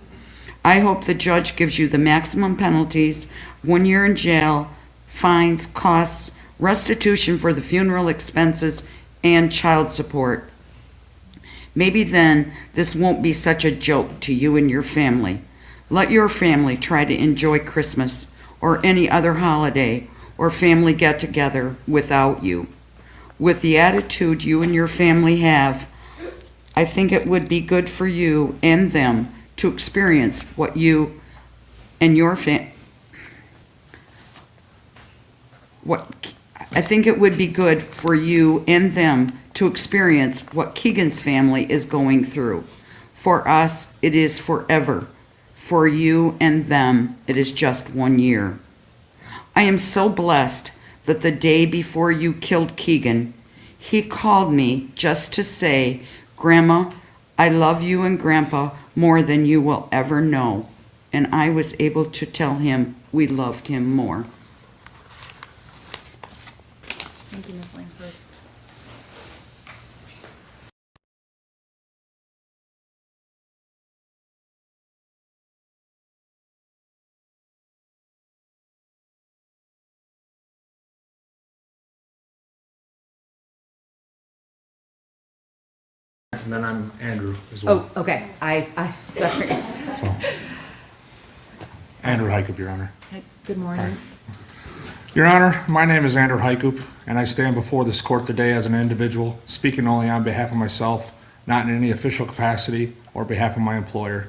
I hope the judge gives you the maximum penalties, 1 year in jail, fines, costs, restitution for the funeral expenses, and child support. Maybe then this won't be such a joke to you and your family. Let your family try to enjoy Christmas or any other holiday or family get-together without you. With the attitude you and your family have, I think it would be good for you and them to experience what you and your I think it would be good for you and them to experience what Keegan's family is going through. For us, it is forever. For you and them, it is just 1 year. I am so blessed that the day before you killed Keegan, he called me just to say, "Grandma, I love you and Grandpa more than you will ever know." And I was able to tell him we loved him more. Thank you, Ms. Langsford. And then I'm Andrew as well. Oh, okay. Sorry. Andrew Hykup, Your Honor. Good morning. Your Honor, my name is Andrew Hykup, and I stand before this court today as an individual, speaking only on behalf of myself, not in any official capacity or behalf of my employer.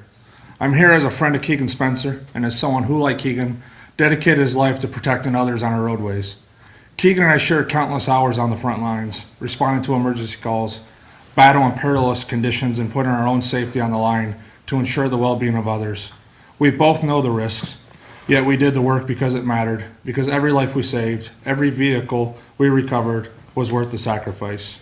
I'm here as a friend of Keegan Spencer and as someone who, like Keegan, dedicated his life to protecting others on our roadways. Keegan and I shared countless hours on the front lines, responding to emergency calls, battling perilous conditions, and putting our own safety on the line to ensure the well-being of others. We both know the risks, yet we did the work because it mattered, because every life we saved, every vehicle we recovered was worth the sacrifice.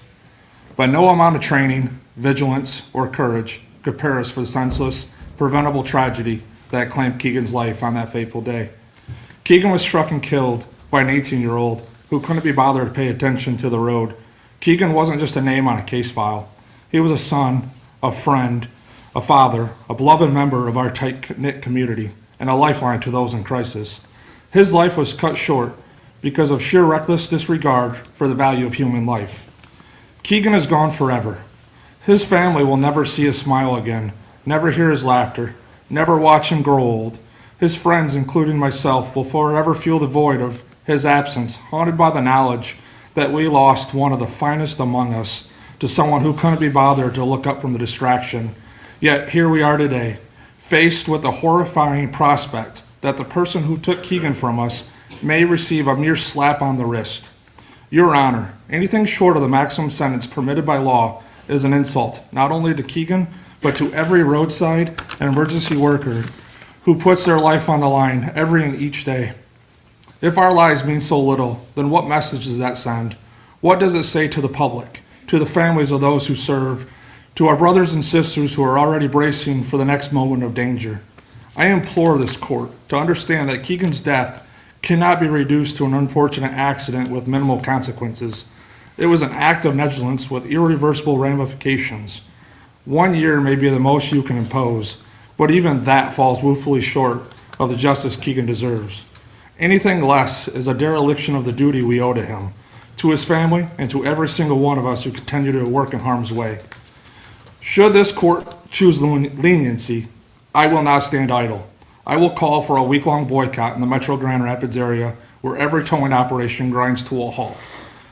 But no amount of training, vigilance, or courage could prepare us for the senseless, preventable tragedy that claimed Keegan's life on that fateful day. Keegan was struck and killed by an 18-year-old who couldn't be bothered to pay attention to the road. Keegan wasn't just a name on a case file. He was a son, a friend, a father, a beloved member of our tight-knit community, and a lifeline to those in crisis. His life was cut short because of sheer reckless disregard for the value of human life. Keegan is gone forever. His family will never see his smile again, never hear his laughter, never watch him grow old. His friends, including myself, will forever feel the void of his absence, haunted by the knowledge that we lost one of the finest among us to someone who couldn't be bothered to look up from the distraction. Yet here we are today, faced with the horrifying prospect that the person who took Keegan from us may receive a mere slap on the wrist. Your Honor, anything short of the maximum sentence permitted by law is an insult, not only to Keegan, but to every roadside and emergency worker who puts their life on the line every and each day. If our lives mean so little, then what message does that send? What does it say to the public, to the families of those who serve, to our brothers and sisters who are already bracing for the next moment of danger? I implore this court to understand that Keegan's death cannot be reduced to an unfortunate accident with minimal consequences. It was an act of negligence with irreversible ramifications. 1 year may be the most you can impose, but even that falls woefully short of the justice Keegan deserves. Anything less is a dereliction of the duty we owe to him, to his family, and to every single one of us who continue to work in harm's way. Should this court choose leniency, I will not stand idle. I will call for a week-long boycott in the Metro Grand Rapids area where every towing operation grinds to a halt.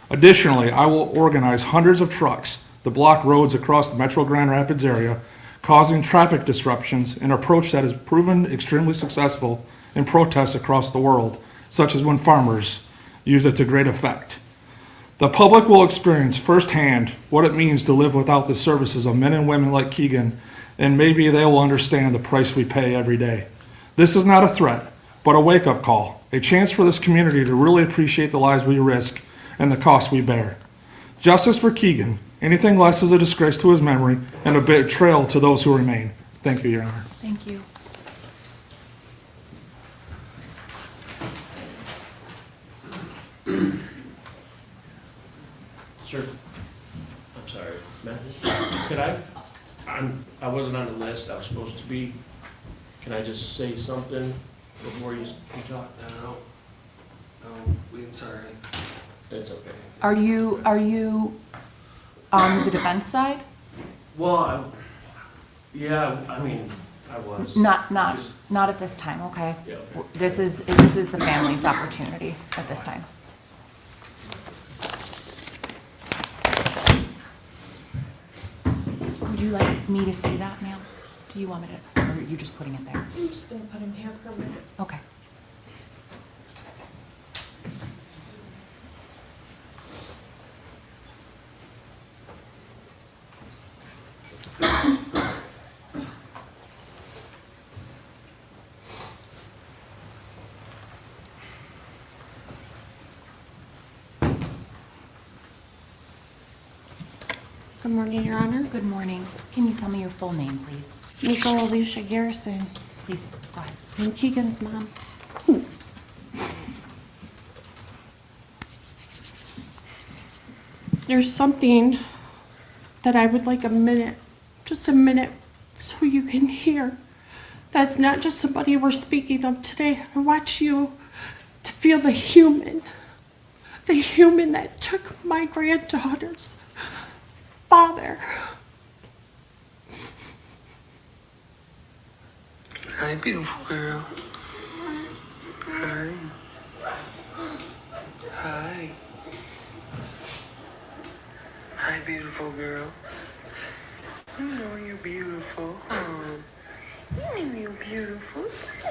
Additionally, I will organize hundreds of trucks to block roads across the Metro Grand Rapids area, causing traffic disruptions, an approach that has proven extremely successful in protests across the world, such as when farmers use it to great effect. The public will experience firsthand what it means to live without the services of men and women like Keegan, and maybe they will understand the price we pay every day. This is not a threat, but a wake-up call, a chance for this community to really appreciate the lives we risk and the cost we bear. Justice for Keegan. Anything less is a disgrace to his memory and a betrayal to those who remain. Thank you, Your Honor. Thank you. Sir, I'm sorry, Matthew, could I wasn't on the list, I was supposed to be. Can I just say something before you talk? No, I'm sorry. It's okay. Are you on the defense side? Well, yeah, I mean, I was. Not at this time, okay? Yeah, okay. This is the family's opportunity at this time. Would you like me to see that, ma'am? Do you want me to, or are you just putting it there? I'm just gonna put him here for a minute. Okay. Good morning, Your Honor. Good morning. Can you tell me your full name, please? Nico Alicia Garrison. Please, go ahead. I'm Keegan's mom. There's something that I would like just a minute, so you can hear. That's not just somebody we're speaking of today. I want you to feel the human that took my granddaughter's father. Hi, beautiful girl. Hi. Hi. Hi, beautiful girl. You know you're beautiful. You know you're beautiful.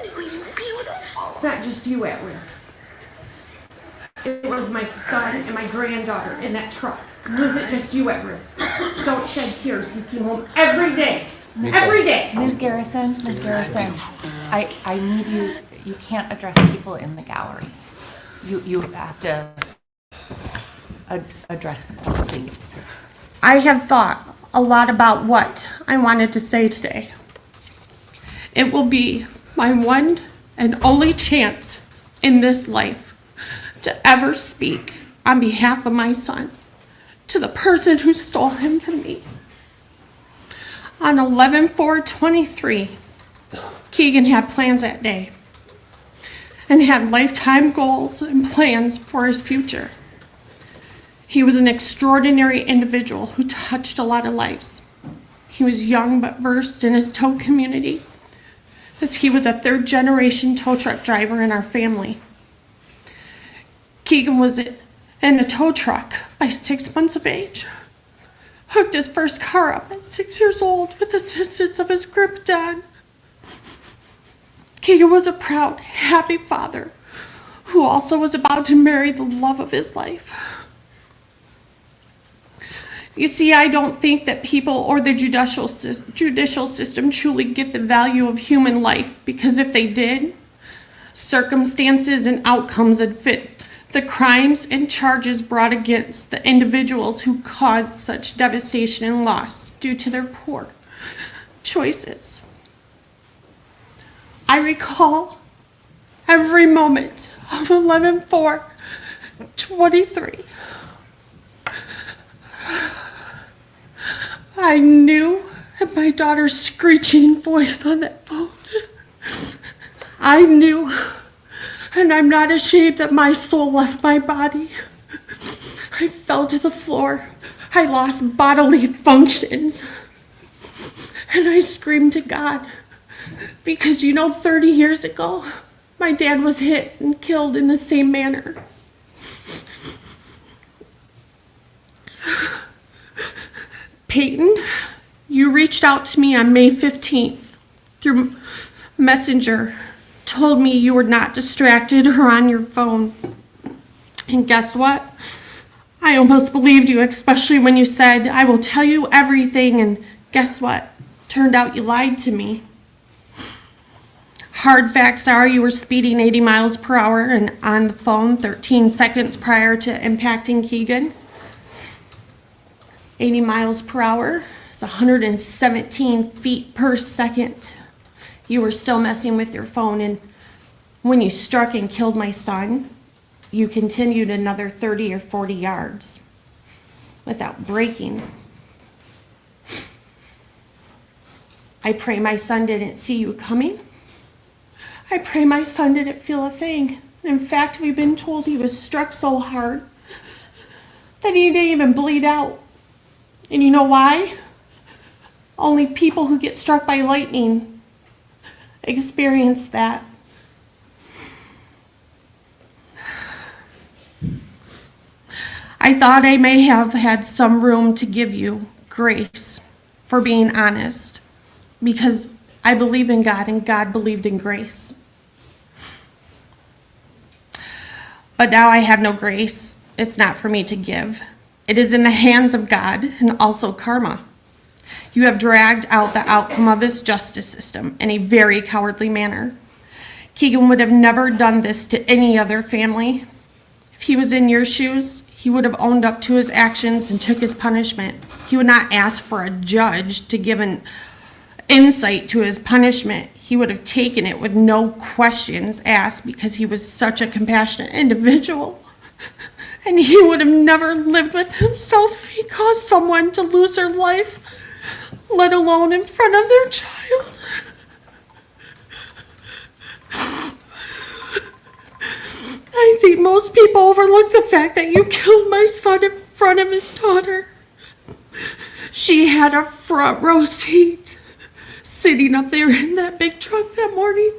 You know you're beautiful. It's not just you at risk. It was my son and my granddaughter in that truck. Was it just you at risk? Don't shed tears. He's came home every day. Every day. Ms. Garrison, I need you can't address people in the gallery. You have to address the court, please. I have thought a lot about what I wanted to say today. It will be my one and only chance in this life to ever speak on behalf of my son to the person who stole him from me. On 11/4/23, Keegan had plans that day and had lifetime goals and plans for his future. He was an extraordinary individual who touched a lot of lives. He was young but versed in his tow community, as he was a third-generation tow truck driver in our family. Keegan was in a tow truck by 6 months of age. Hooked his first car up at 6 years old with assistance of his granddad. Keegan was a proud, happy father who also was about to marry the love of his life. You see, I don't think that people or the judicial system truly get the value of human life, because if they did, circumstances and outcomes would fit the crimes and charges brought against the individuals who caused such devastation and loss due to their poor choices. I recall every moment of 11/4/23. I knew my daughter's screeching voice on that phone. I knew, and I'm not ashamed that my soul left my body. I fell to the floor. I lost bodily functions. And I screamed to God, because 30 years ago, my dad was hit and killed in the same manner. Peyton, you reached out to me on May 15th through Messenger, told me you were not distracted or on your phone. And guess what? I almost believed you, especially when you said, I will tell you everything, and guess what? Turned out you lied to me. Hard facts are you were speeding 80 miles per hour and on the phone 13 seconds prior to impacting Keegan. 80 miles per hour is 117 feet per second. You were still messing with your phone, and when you struck and killed my son, you continued another 30 or 40 yards without braking. I pray my son didn't see you coming. I pray my son didn't feel a thing. In fact, we've been told he was struck so hard that he didn't even bleed out. And you know why? Only people who get struck by lightning experience that. I thought I may have had some room to give you grace for being honest, because I believe in God and God believed in grace. But now I have no grace. It's not for me to give. It is in the hands of God and also karma. You have dragged out the outcome of this justice system in a very cowardly manner. Keegan would have never done this to any other family. If he was in your shoes, he would have owned up to his actions and took his punishment. He would not ask for a judge to give an insight to his punishment. He would have taken it with no questions asked because he was such a compassionate individual. And he would have never lived with himself if he caused someone to lose their life, let alone in front of their child. I think most people overlook the fact that you killed my son in front of his daughter. She had a front row seat, sitting up there in that big truck that morning.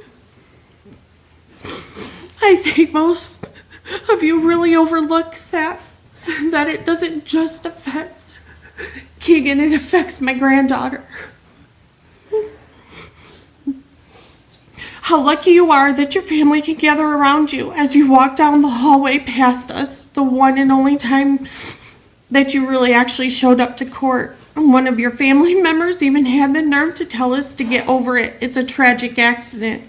I think most of you really overlook that it doesn't just affect Keegan, it affects my granddaughter. How lucky you are that your family can gather around you as you walk down the hallway past us, the one and only time that you really actually showed up to court. And one of your family members even had the nerve to tell us to get over it. It's a tragic accident.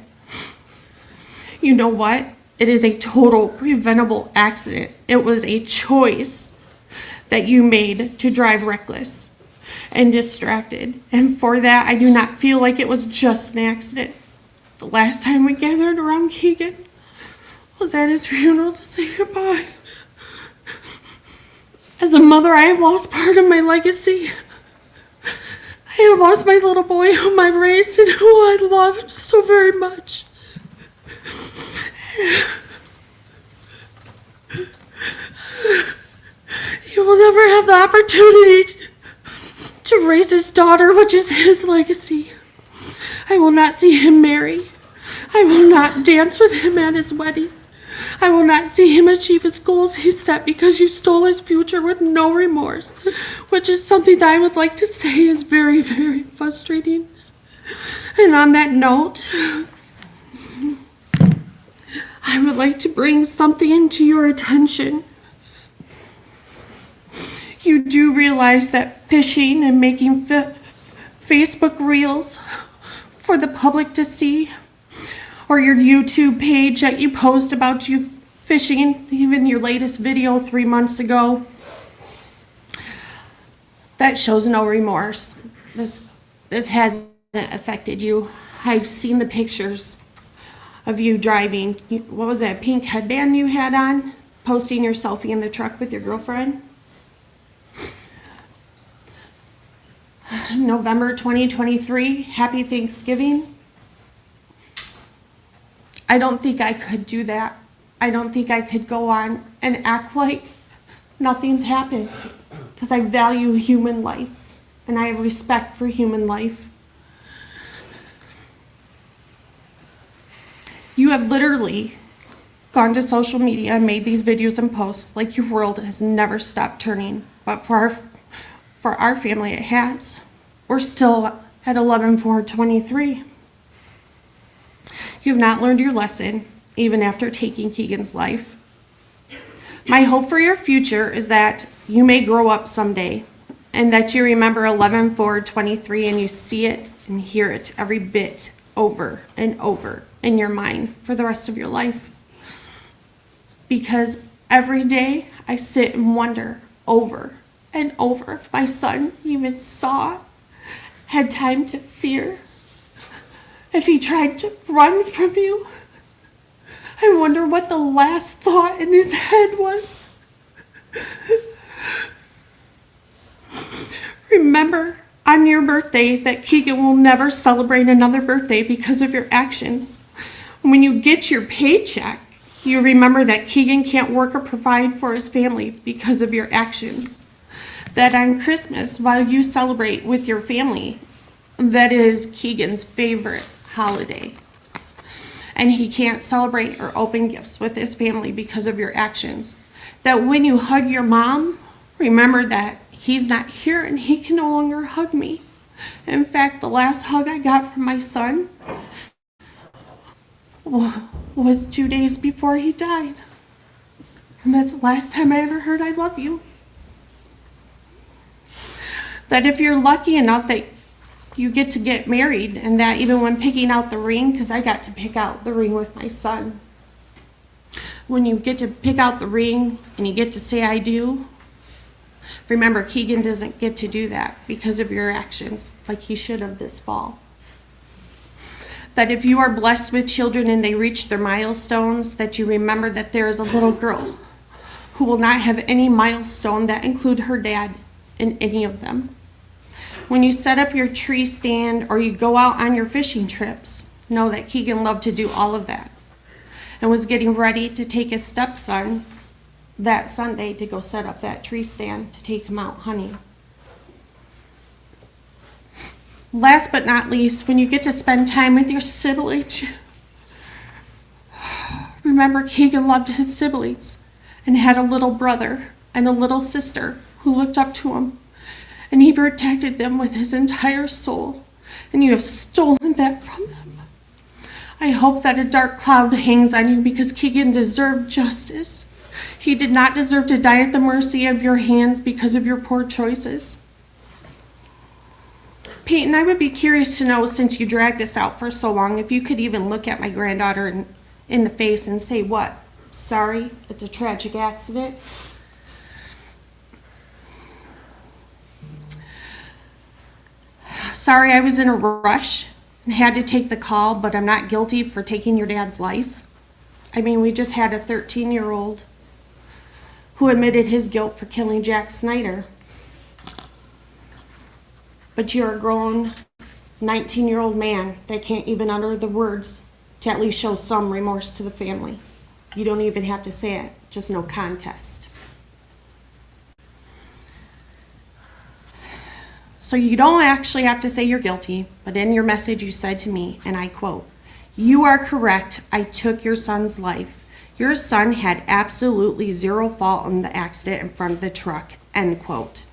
You know what? It is a total preventable accident. It was a choice that you made to drive reckless and distracted. And for that, I do not feel like it was just an accident. The last time we gathered around Keegan was at his funeral to say goodbye. As a mother, I have lost part of my legacy. I have lost my little boy whom I raised and who I loved so very much. He will never have the opportunity to raise his daughter, which is his legacy. I will not see him marry. I will not dance with him at his wedding. I will not see him achieve his goals he set because you stole his future with no remorse, which is something that I would like to say is very, very frustrating. And on that note, I would like to bring something to your attention. You do realize that fishing and making Facebook reels for the public to see, or your YouTube page that you post about you fishing, even your latest video 3 months ago, that shows no remorse. This hasn't affected you. I've seen the pictures of you driving. What was that pink headband you had on? Posting your selfie in the truck with your girlfriend? November 2023, happy Thanksgiving. I don't think I could do that. I don't think I could go on and act like nothing's happened, because I value human life and I have respect for human life. You have literally gone to social media and made these videos and posts like your world has never stopped turning. But For our family, it has. We're still at 11/4/23. You've not learned your lesson, even after taking Keegan's life. My hope for your future is that you may grow up someday and that you remember 11/4/23 and you see it and hear it every bit over and over in your mind for the rest of your life. Because every day I sit and wonder over and over if my son even saw, had time to fear, if he tried to run from you. I wonder what the last thought in his head was. Remember on your birthday that Keegan will never celebrate another birthday because of your actions. When you get your paycheck, you remember that Keegan can't work or provide for his family because of your actions. That on Christmas, while you celebrate with your family, that is Keegan's favorite holiday. And he can't celebrate or open gifts with his family because of your actions. That when you hug your mom, remember that he's not here and he can no longer hug me. In fact, the last hug I got from my son was 2 days before he died. And that's the last time I ever heard I love you. That if you're lucky enough that you get to get married, and that even when picking out the ring, because I got to pick out the ring with my son, when you get to pick out the ring and you get to say I do, remember Keegan doesn't get to do that because of your actions like he should have this fall. That if you are blessed with children and they reach their milestones, that you remember that there is a little girl who will not have any milestone that include her dad in any of them. When you set up your tree stand or you go out on your fishing trips, know that Keegan loved to do all of that and was getting ready to take his stepson that Sunday to go set up that tree stand to take him out hunting. Last but not least, when you get to spend time with your siblings, remember Keegan loved his siblings and had a little brother and a little sister who looked up to him. And he protected them with his entire soul, and you have stolen that from them. I hope that a dark cloud hangs on you because Keegan deserved justice. He did not deserve to die at the mercy of your hands because of your poor choices. Peyton, I would be curious to know, since you dragged this out for so long, if you could even look at my granddaughter in the face and say, what? Sorry, it's a tragic accident. Sorry, I was in a rush and had to take the call, but I'm not guilty for taking your dad's life. I mean, we just had a 13-year-old who admitted his guilt for killing Jack Snyder. But you're a grown 19-year-old man that can't even utter the words to at least show some remorse to the family. You don't even have to say it, just no contest. So you don't actually have to say you're guilty, but in your message you said to me, and I quote, "You are correct, I took your son's life. Your son had absolutely zero fault in the accident in front of the truck," end quote.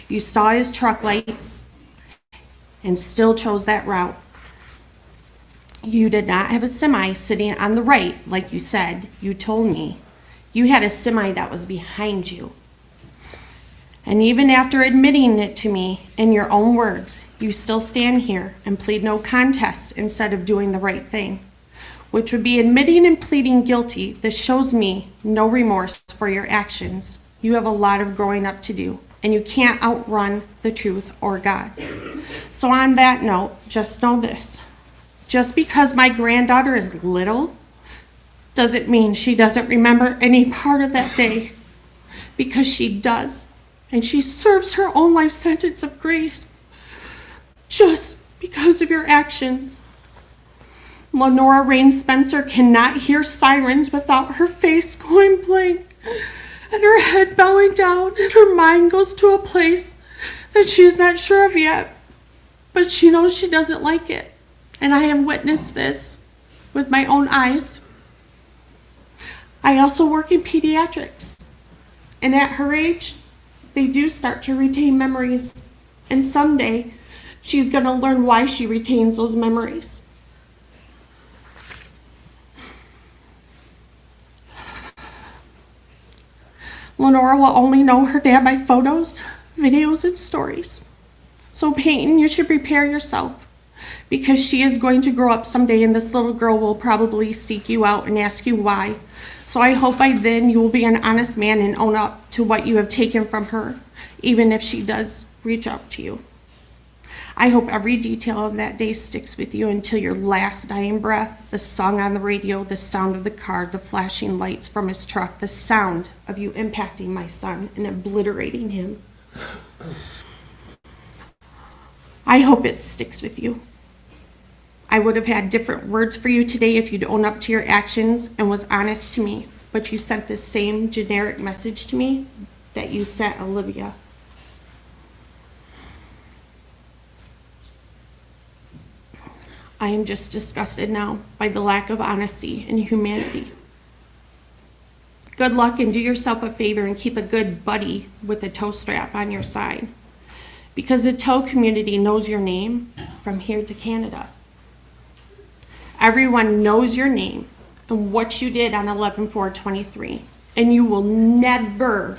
You saw his truck lights and still chose that route. You did not have a semi sitting on the right, like you said. You told me. You had a semi that was behind you. And even after admitting it to me in your own words, you still stand here and plead no contest instead of doing the right thing, which would be admitting and pleading guilty. This shows me no remorse for your actions. You have a lot of growing up to do, and you can't outrun the truth or God. So on that note, just know this. Just because my granddaughter is little doesn't mean she doesn't remember any part of that day, because she does. And she serves her own life sentence of grace just because of your actions. Lenora Rain Spencer cannot hear sirens without her face going blank and her head bowing down, and her mind goes to a place that she is not sure of yet, but she knows she doesn't like it. And I have witnessed this with my own eyes. I also work in pediatrics, and at her age, they do start to retain memories. And someday, she's going to learn why she retains those memories. Lenora will only know her dad by photos, videos, and stories. So Peyton, you should prepare yourself, because she is going to grow up someday and this little girl will probably seek you out and ask you why. So I hope by then you will be an honest man and own up to what you have taken from her, even if she does reach out to you. I hope every detail of that day sticks with you until your last dying breath, the song on the radio, the sound of the car, the flashing lights from his truck, the sound of you impacting my son and obliterating him. I hope it sticks with you. I would have had different words for you today if you'd own up to your actions and was honest to me, but you sent the same generic message to me that you sent Olivia. I am just disgusted now by the lack of honesty and humanity. Good luck and do yourself a favor and keep a good buddy with a tow strap on your side, because the tow community knows your name from here to Canada. Everyone knows your name and what you did on 11/4/23, and you will never,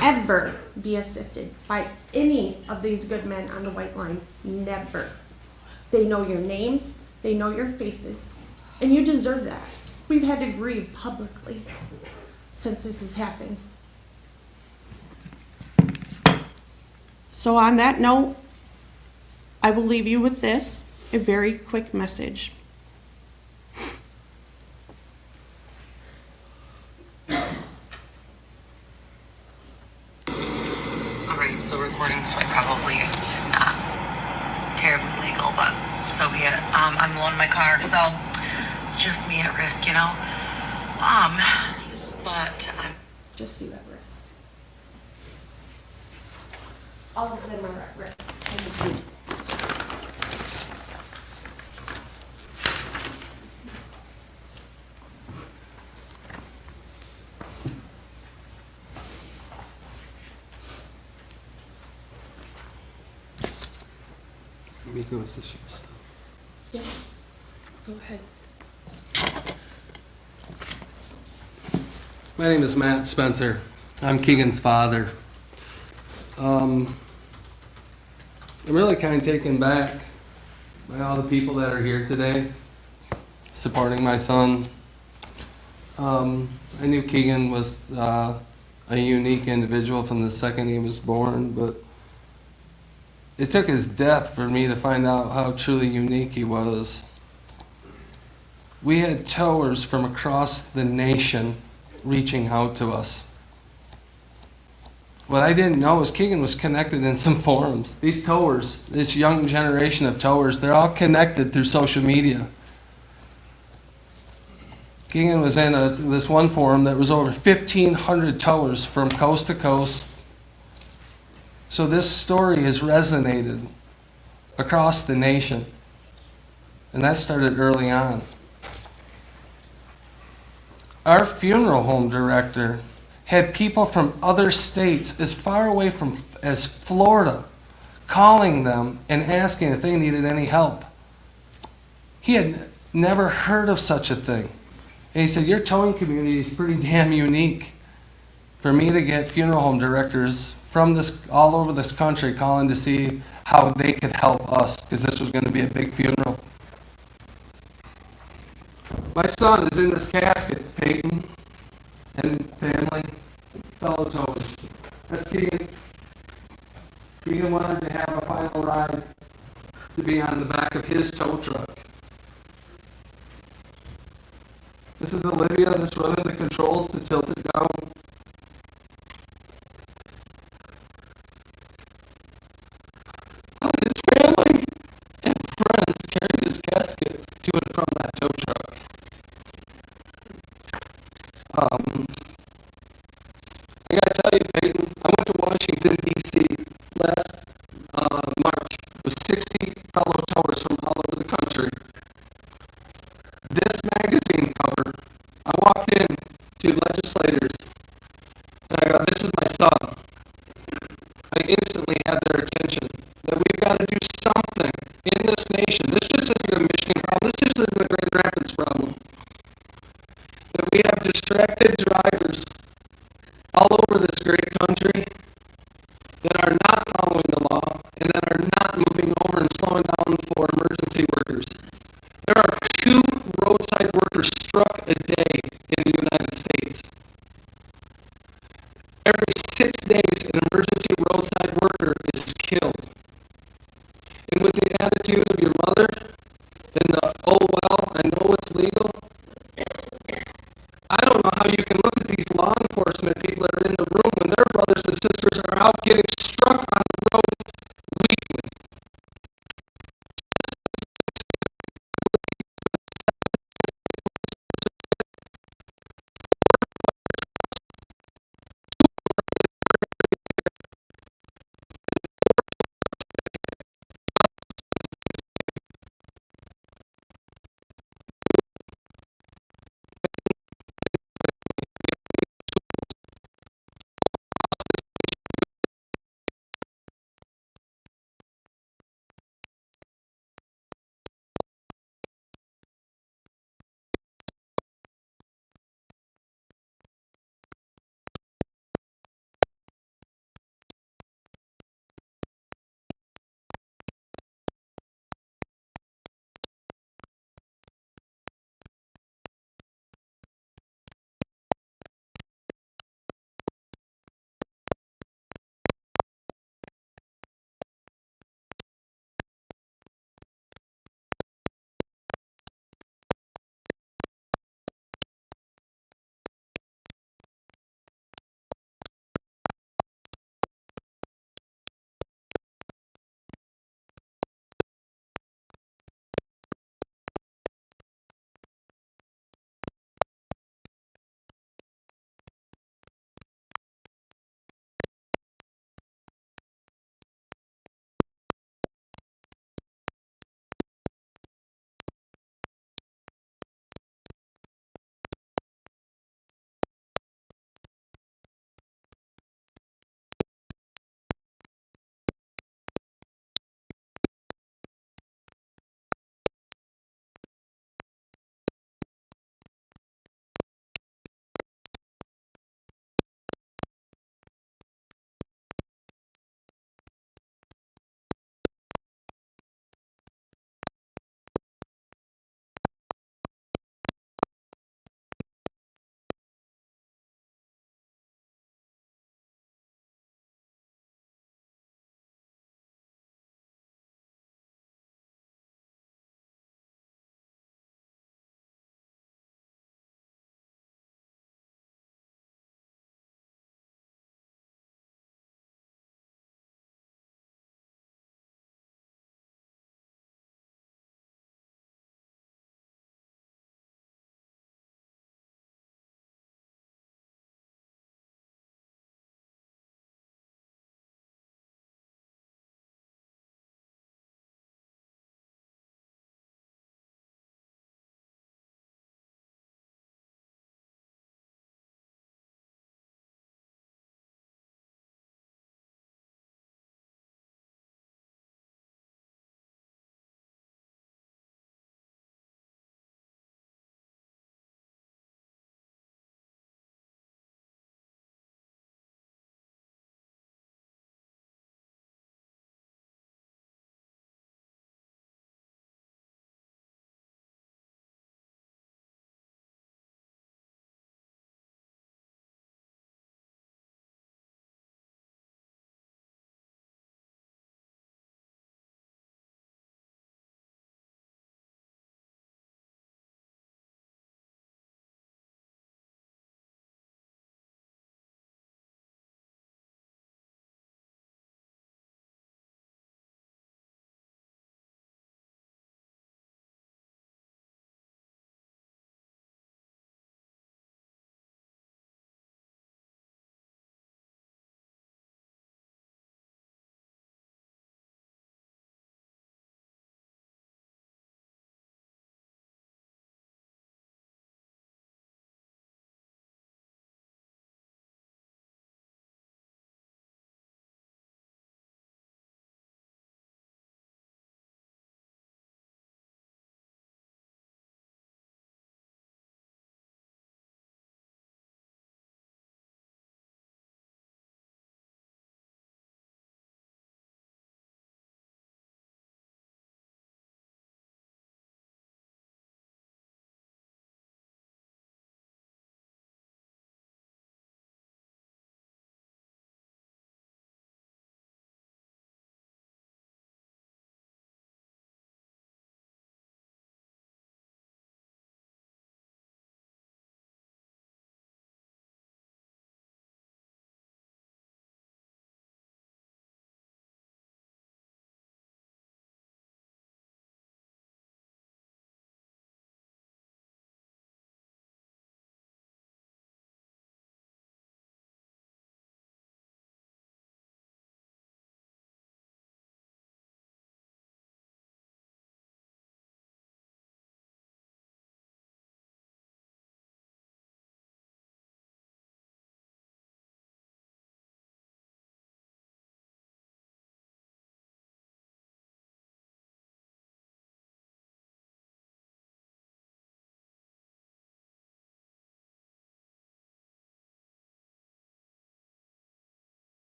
ever be assisted by any of these good men on the white line. Never. They know your names, they know your faces, and you deserve that. We've had to grieve publicly since this has happened. So on that note, I will leave you with this, a very quick message. Alright, so recording this way probably is not terribly legal, but so be it. I'm alone in my car, so it's just me at risk, you know? But I'm Just you at risk. All of them are at risk. Miko, is this yours? Yeah, go ahead. My name is Matt Spencer. I'm Keegan's father. I'm really kind of taken back by all the people that are here today supporting my son. I knew Keegan was a unique individual from the second he was born, but it took his death for me to find out how truly unique he was. We had towers from across the nation reaching out to us. What I didn't know is Keegan was connected in some forums. These towers, this young generation of towers, they're all connected through social media. Keegan was in this one forum that was over 1,500 towers from coast to coast. So this story has resonated across the nation. And that started early on. Our funeral home director had people from other states as far away from as Florida calling them and asking if they needed any help. He had never heard of such a thing. And he said, your towing community is pretty damn unique. For me to get funeral home directors from all over this country calling to see how they could help us, because this was going to be a big funeral. My son is in this casket, Peyton and family, fellow towers. That's Keegan. Keegan wanted to have a final ride to be on the back of his tow truck. This is Olivia that's running the controls to tilt it down. His family and friends carried his casket to and from that tow truck. I gotta tell you, Peyton, I went to Washington, D.C. last March with 60 fellow towers from all over the country. This magazine cover, I walked in to legislators and I go, this is my son. finally had their attention. That we've got to do something in this nation. This just isn't a Michigan problem. This just isn't a Grand Rapids problem. That we have distracted drivers all over this great country that are not following the law and that are not moving over and slowing down for emergency workers. There are 2 roadside workers struck a day in the United States. Every 6 days, an emergency roadside worker is killed. And with the attitude of your mother and the, oh well, I know it's legal, I don't know how you can look at these law enforcement people that are in the room when their brothers and sisters are out getting struck on the road weekly.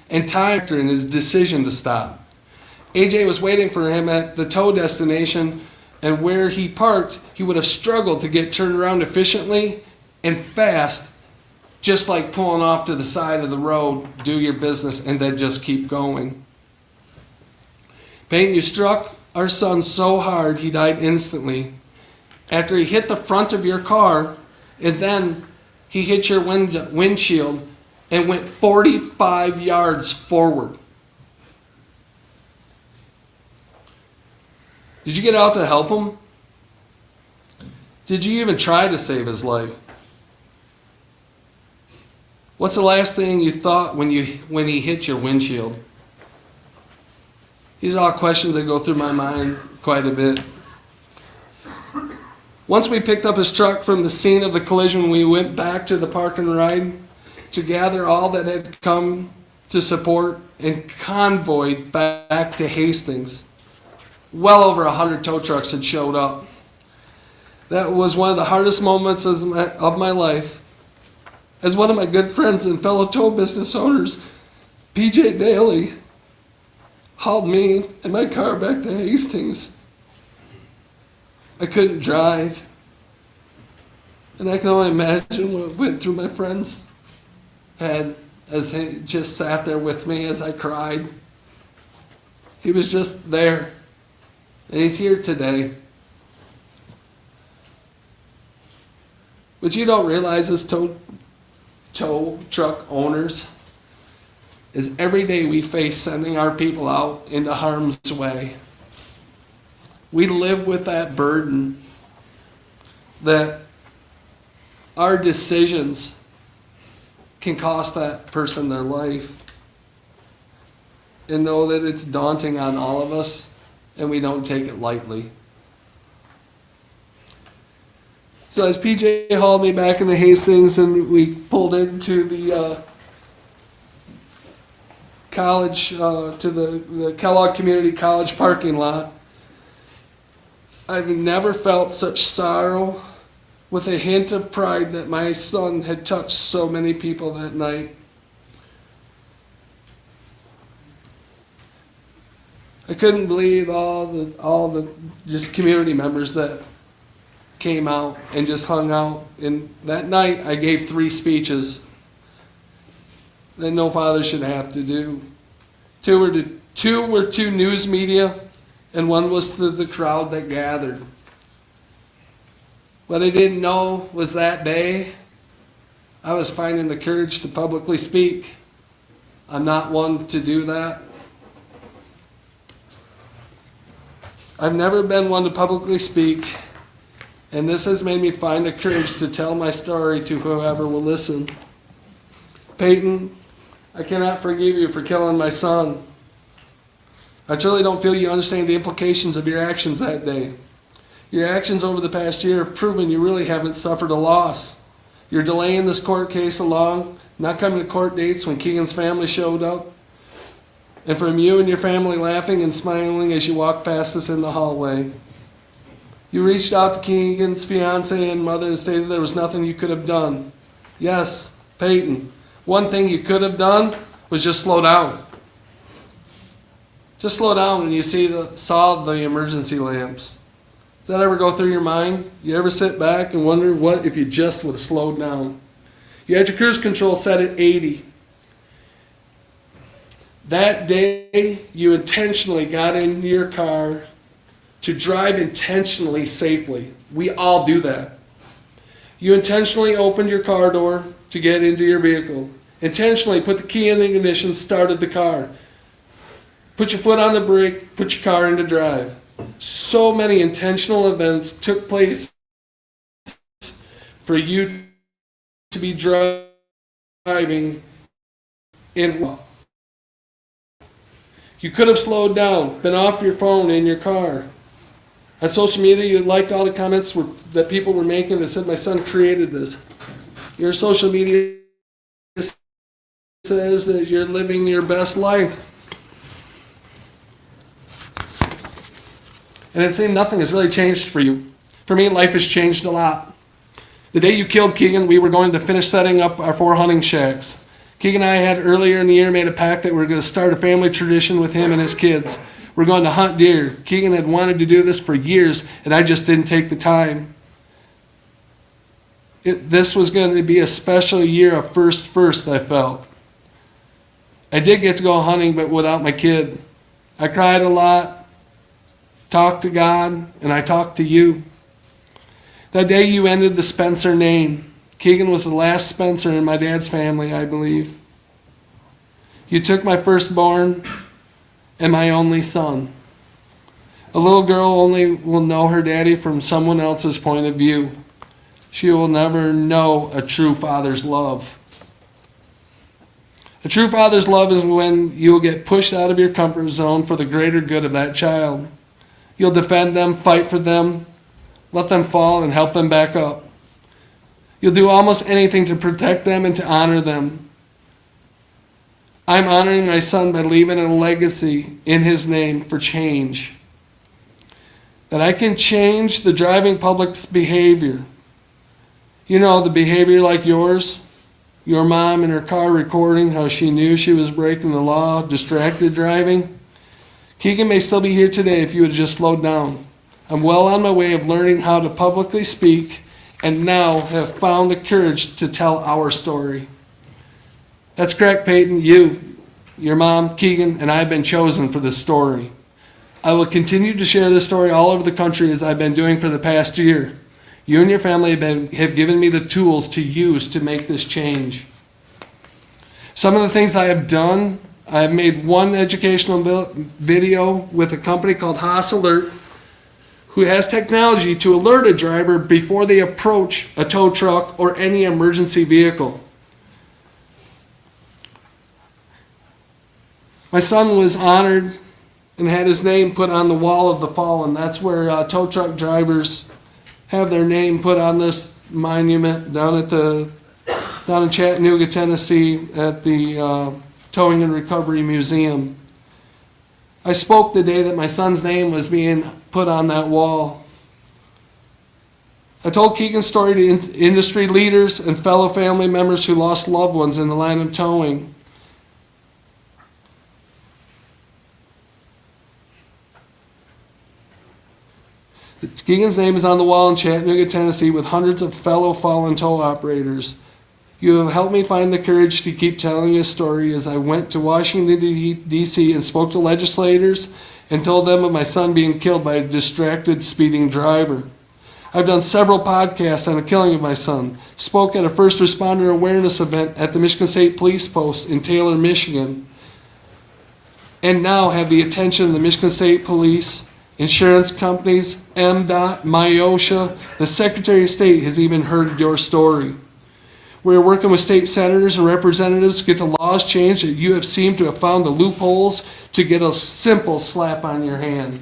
and time factor in his decision to stop. AJ was waiting for him at the tow destination, and where he parked, he would have struggled to get turned around efficiently and fast, just like pulling off to the side of the road, do your business, and then just keep going. Peyton, you struck our son so hard he died instantly. After he hit the front of your car, and then he hit your windshield and went 45 yards forward. Did you get out to help him? Did you even try to save his life? What's the last thing you thought when he hit your windshield? These are all questions that go through my mind quite a bit. Once we picked up his truck from the scene of the collision, we went back to the park and ride to gather all that had come to support and convoyed back to Hastings. Well over 100 tow trucks had showed up. That was one of the hardest moments of my life. As one of my good friends and fellow tow business owners, PJ Daly, hauled me and my car back to Hastings. I couldn't drive. And I can only imagine what went through my friend's head as he just sat there with me as I cried. He was just there. And he's here today. What you don't realize as tow truck owners is every day we face sending our people out into harm's way. We live with that burden that our decisions can cost that person their life. And know that it's daunting on all of us, and we don't take it lightly. So as PJ hauled me back into Hastings and we pulled into the college, to the Kellogg Community College parking lot, I've never felt such sorrow with a hint of pride that my son had touched so many people that night. I couldn't believe all the just community members that came out and just hung out. And that night I gave 3 speeches that no father should have to do. Two were to news media, and one was to the crowd that gathered. What I didn't know was that day I was finding the courage to publicly speak. I'm not one to do that. I've never been one to publicly speak, and this has made me find the courage to tell my story to whoever will listen. Peyton, I cannot forgive you for killing my son. I truly don't feel you understand the implications of your actions that day. Your actions over the past year have proven you really haven't suffered a loss. You're delaying this court case along, not coming to court dates when Keegan's family showed up, and from you and your family laughing and smiling as you walked past us in the hallway. You reached out to Keegan's fiance and mother and stated there was nothing you could have done. Yes, Peyton, one thing you could have done was just slow down. Just slow down when you saw the emergency lamps. Does that ever go through your mind? You ever sit back and wonder what if you just would have slowed down? You had your cruise control set at 80. That day, you intentionally got in your car to drive intentionally safely. We all do that. You intentionally opened your car door to get into your vehicle. Intentionally put the key in the ignition, started the car. Put your foot on the brake, put your car into drive. So many intentional events took place for you to be driving in. You could have slowed down, been off your phone in your car. On social media, you liked all the comments that people were making that said, my son created this. Your social media says that you're living your best life. And it seemed nothing has really changed for you. For me, life has changed a lot. The day you killed Keegan, we were going to finish setting up our 4 hunting shacks. Keegan and I had earlier in the year made a pact that we're going to start a family tradition with him and his kids. We're going to hunt deer. Keegan had wanted to do this for years, and I just didn't take the time. This was going to be a special year of first, I felt. I did get to go hunting, but without my kid. I cried a lot, talked to God, and I talked to you. That day you ended the Spencer name. Keegan was the last Spencer in my dad's family, I believe. You took my firstborn and my only son. A little girl only will know her daddy from someone else's point of view. She will never know a true father's love. A true father's love is when you will get pushed out of your comfort zone for the greater good of that child. You'll defend them, fight for them, let them fall, and help them back up. You'll do almost anything to protect them and to honor them. I'm honoring my son by leaving a legacy in his name for change. That I can change the driving public's behavior. You know, the behavior like yours. Your mom in her car recording how she knew she was breaking the law, distracted driving. Keegan may still be here today if you would have just slowed down. I'm well on my way of learning how to publicly speak and now have found the courage to tell our story. That's correct, Peyton. You, your mom, Keegan, and I have been chosen for this story. I will continue to share this story all over the country as I've been doing for the past year. You and your family have given me the tools to use to make this change. Some of the things I have done, I have made one educational video with a company called Hastings, who has technology to alert a driver before they approach a tow truck or any emergency vehicle. My son was honored and had his name put on the wall of the fallen. That's where tow truck drivers have their name put on this monument down in Chattanooga, Tennessee, at the Towing and Recovery Museum. I spoke the day that my son's name was being put on that wall. I told Keegan's story to industry leaders and fellow family members who lost loved ones in the line of towing. Keegan's name is on the wall in Chattanooga, Tennessee, with hundreds of fellow fallen tow operators. You have helped me find the courage to keep telling his story as I went to Washington, D.C. and spoke to legislators and told them of my son being killed by a distracted, speeding driver. I've done several podcasts on the killing of my son, spoke at a first responder awareness event at the Michigan State Police Post in Taylor, Michigan, and now have the attention of the Michigan State Police, insurance companies, MDOT, MIOSHA. The Secretary of State has even heard your story. We're working with state senators and representatives to get the laws changed that you have seemed to have found the loopholes to get a simple slap on your hand.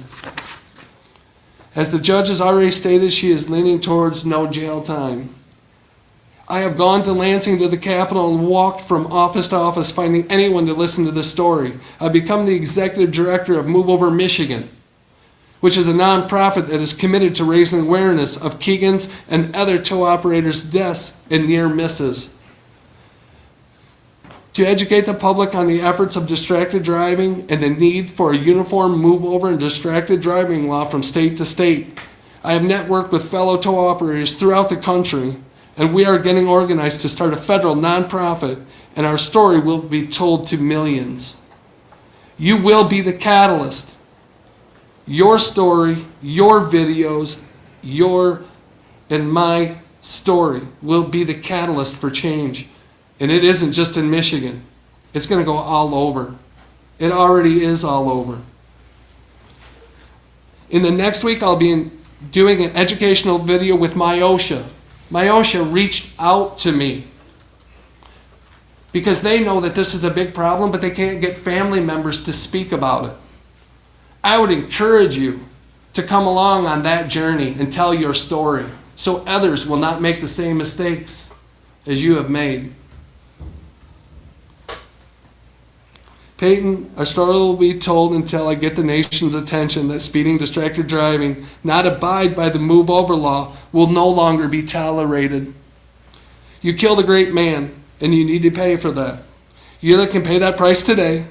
As the judge has already stated, she is leaning towards no jail time. I have gone to Lansing to the Capitol and walked from office to office finding anyone to listen to this story. I've become the executive director of Move Over Michigan, which is a nonprofit that is committed to raising awareness of Keegan's and other tow operators' deaths and near misses. To educate the public on the efforts of distracted driving and the need for a uniform move over and distracted driving law from state to state, I have networked with fellow tow operators throughout the country, and we are getting organized to start a federal nonprofit, and our story will be told to millions. You will be the catalyst. Your story, your videos, your and my story will be the catalyst for change. And it isn't just in Michigan. It's going to go all over. It already is all over. In the next week, I'll be doing an educational video with MIOSHA. MIOSHA reached out to me because they know that this is a big problem, but they can't get family members to speak about it. I would encourage you to come along on that journey and tell your story so others will not make the same mistakes as you have made. Peyton, our story will be told until I get the nation's attention that speeding, distracted driving, not abide by the move over law, will no longer be tolerated. You killed a great man, and you need to pay for that. You either can pay that price today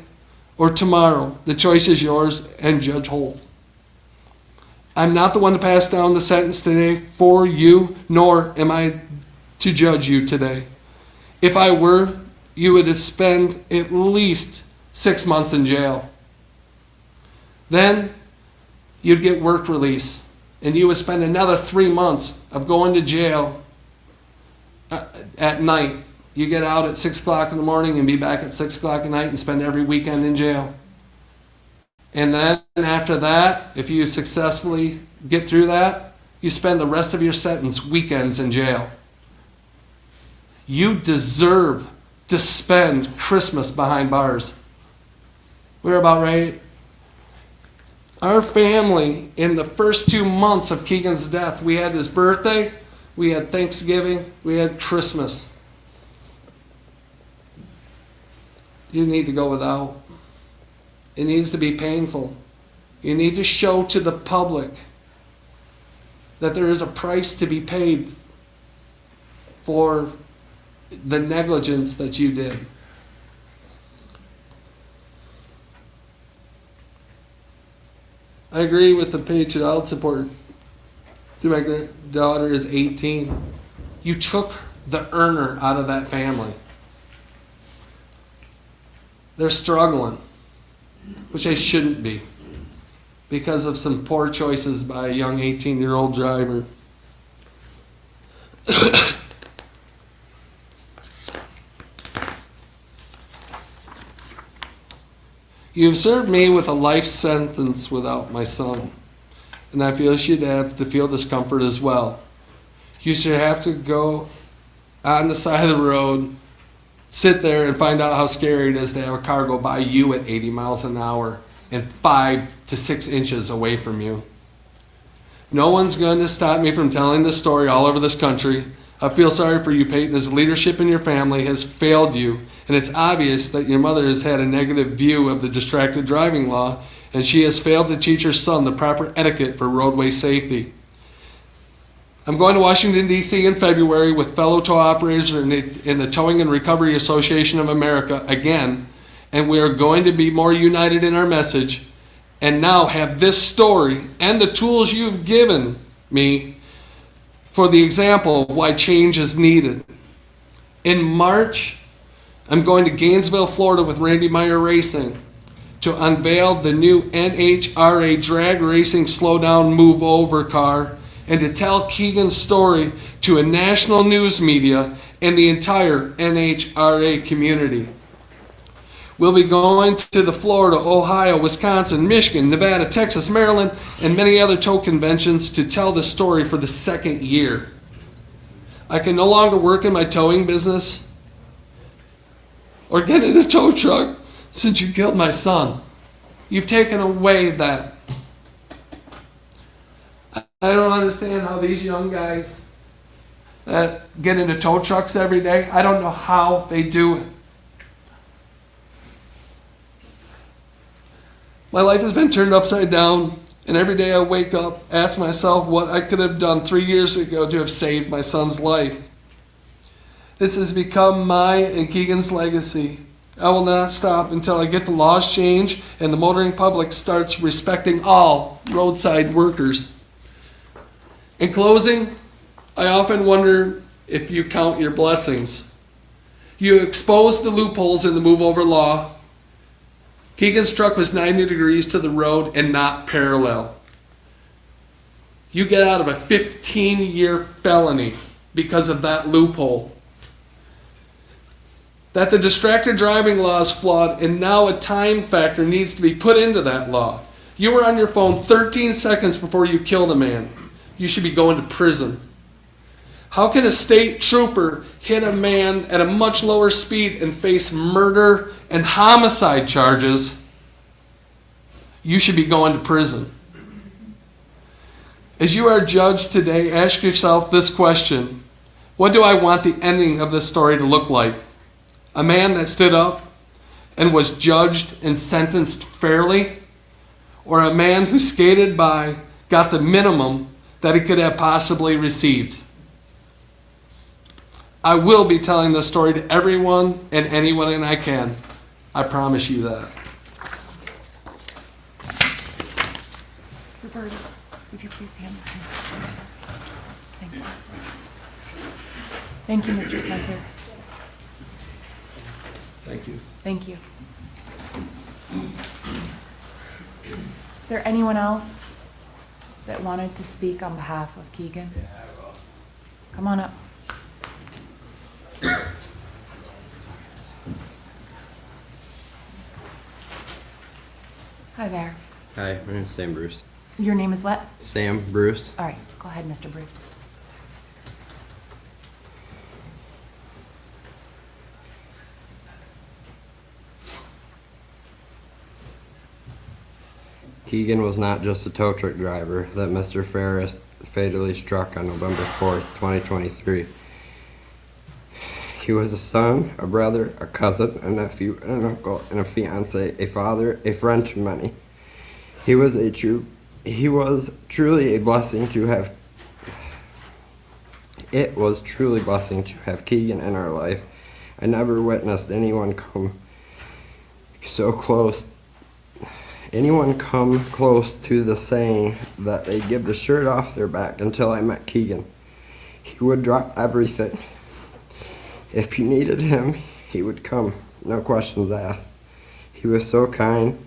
or tomorrow. The choice is yours, and Judge Holt. I'm not the one to pass down the sentence today for you, nor am I to judge you today. If I were, you would spend at least 6 months in jail. Then you'd get work release, and you would spend another 3 months of going to jail at night. You get out at 6 o'clock in the morning and be back at 6 o'clock at night and spend every weekend in jail. And then after that, if you successfully get through that, you spend the rest of your sentence weekends in jail. You deserve to spend Christmas behind bars. We're about right. Our family, in the first 2 months of Keegan's death, we had his birthday, we had Thanksgiving, we had Christmas. You need to go without. It needs to be painful. You need to show to the public that there is a price to be paid for the negligence that you did. I agree with the paid child support to my daughter is 18. You took the earner out of that family. They're struggling, which they shouldn't be, because of some poor choices by a young 18-year-old driver. You have served me with a life sentence without my son, and I feel you should have to feel discomfort as well. You should have to go on the side of the road, sit there and find out how scary it is to have a car go by you at 80 miles an hour and 5 to 6 inches away from you. No one's going to stop me from telling this story all over this country. I feel sorry for you, Peyton, as leadership in your family has failed you, and it's obvious that your mother has had a negative view of the distracted driving law, and she has failed to teach her son the proper etiquette for roadway safety. I'm going to Washington, D.C. in February with fellow tow operators in the Towing and Recovery Association of America again, and we are going to be more united in our message, and now have this story and the tools you've given me for the example of why change is needed. In March, I'm going to Gainesville, Florida with Randy Meyer Racing to unveil the new NHRA drag racing slow down move over car, and to tell Keegan's story to a national news media and the entire NHRA community. We'll be going to the Florida, Ohio, Wisconsin, Michigan, Nevada, Texas, Maryland, and many other tow conventions to tell the story for the second year. I can no longer work in my towing business or get in a tow truck since you killed my son. You've taken away that. I don't understand how these young guys that get into tow trucks every day, I don't know how they do it. My life has been turned upside down, and every day I wake up, ask myself what I could have done 3 years ago to have saved my son's life. This has become my and Keegan's legacy. I will not stop until I get the laws changed and the motoring public starts respecting all roadside workers. In closing, I often wonder if you count your blessings. You exposed the loopholes in the move over law. Keegan's truck was 90 degrees to the road and not parallel. You get out of a 15-year felony because of that loophole. That the distracted driving law is flawed, and now a time factor needs to be put into that law. You were on your phone 13 seconds before you killed a man. You should be going to prison. How can a state trooper hit a man at a much lower speed and face murder and homicide charges? You should be going to prison. As you are judged today, ask yourself this question: what do I want the ending of this story to look like? A man that stood up and was judged and sentenced fairly? Or a man who skated by, got the minimum that he could have possibly received? I will be telling this story to everyone and anyone I can. I promise you that. Roberta, would you please hand this to Mr. Spencer? Thank you. Thank you, Mr. Spencer. Thank you. Thank you. Is there anyone else that wanted to speak on behalf of Keegan? Come on up. Hi there. Hi, my name's Sam Bruce. Your name is what? Sam Bruce. All right, go ahead, Mr. Bruce. Keegan was not just a tow truck driver that Mr. Ferris fatally struck on November 4th, 2023. He was a son, a brother, a cousin, a nephew, an uncle, and a fiance, a father, a friend to many. He was truly a blessing to have. It was truly a blessing to have Keegan in our life. I never witnessed anyone come close to the saying that they give the shirt off their back until I met Keegan. He would drop everything. If you needed him, he would come, no questions asked. He was so kind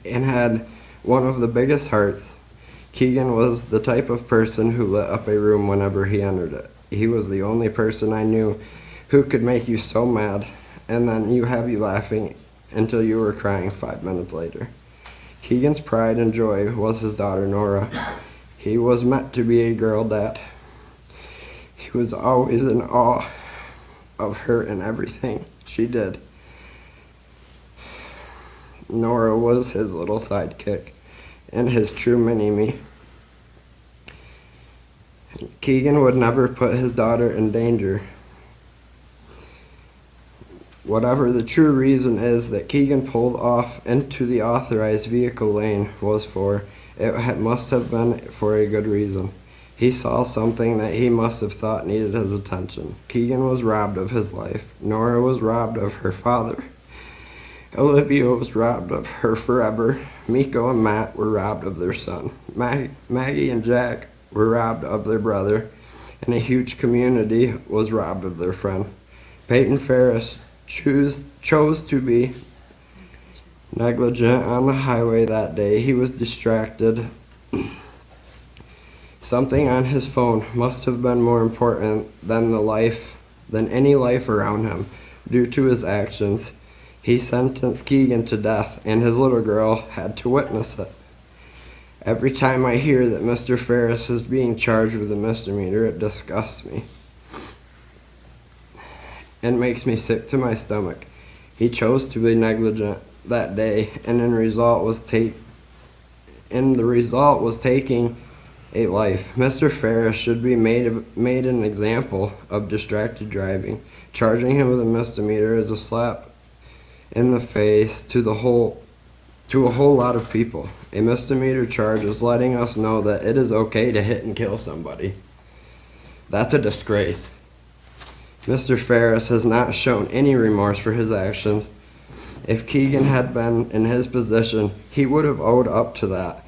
and had one of the biggest hearts. Keegan was the type of person who lit up a room whenever he entered it. He was the only person I knew who could make you so mad and then have you laughing until you were crying 5 minutes later. Keegan's pride and joy was his daughter Nora. He was meant to be a girl dad. He was always in awe of her and everything she did. Nora was his little sidekick and his true mini-me. Keegan would never put his daughter in danger. Whatever the true reason is that Keegan pulled off into the authorized vehicle lane was for, must have been for a good reason. He saw something that he must have thought needed his attention. Keegan was robbed of his life. Nora was robbed of her father. Olivia was robbed of her forever. Miko and Matt were robbed of their son. Maggie and Jack were robbed of their brother. And a huge community was robbed of their friend. Peyton Ferris chose to be negligent on the highway that day. He was distracted. Something on his phone must have been more important than any life around him. Due to his actions, he sentenced Keegan to death, and his little girl had to witness it. Every time I hear that Mr. Ferris is being charged with a misdemeanor, it disgusts me and makes me sick to my stomach. He chose to be negligent that day, and the result was taking a life. Mr. Ferris should be made an example of distracted driving. Charging him with a misdemeanor is a slap in the face to a whole lot of people. A misdemeanor charge is letting us know that it is okay to hit and kill somebody. That's a disgrace. Mr. Ferris has not shown any remorse for his actions. If Keegan had been in his position, he would have owed up to that.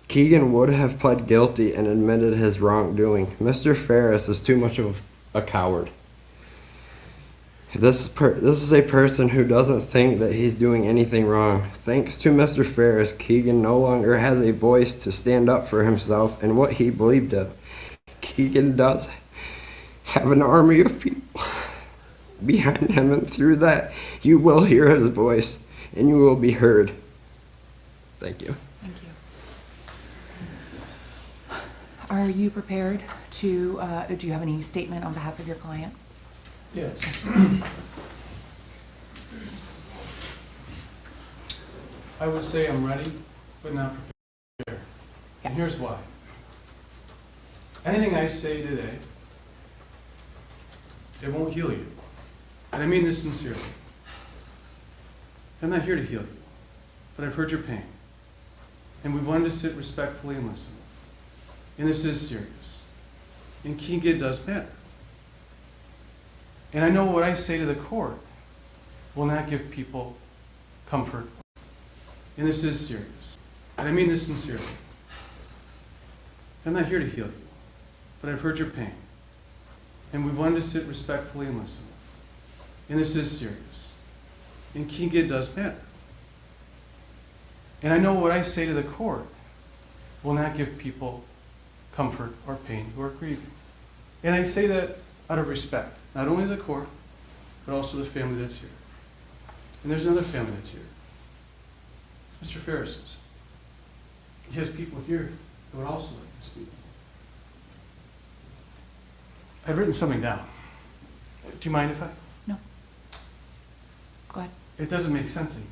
Keegan would have pled guilty and admitted his wrongdoing. Mr. Ferris is too much of a coward. This is a person who doesn't think that he's doing anything wrong. Thanks to Mr. Ferris, Keegan no longer has a voice to stand up for himself and what he believed in. Keegan does have an army of people behind him, and through that, you will hear his voice and you will be heard. Thank you. Thank you. Are you prepared to, do you have any statement on behalf of your client? Yes. I would say I'm ready, but not prepared. Yeah. And here's why. Anything I say today, it won't heal you. And I mean this sincerely. I'm not here to heal you, but I've heard your pain. And we wanted to sit respectfully and listen. And this is serious. And Keegan does matter. And I know what I say to the court will not give people comfort. And this is serious. And I mean this sincerely. I'm not here to heal you, but I've heard your pain. And we wanted to sit respectfully and listen. And this is serious. And Keegan does matter. And I know what I say to the court will not give people comfort or pain who are grieving. And I say that out of respect, not only to the court, but also the family that's here. And there's another family that's here. It's Mr. Ferris's. He has people here who would also like to speak. I've written something down. Do you mind if I? No. Go ahead. It doesn't make sense anymore.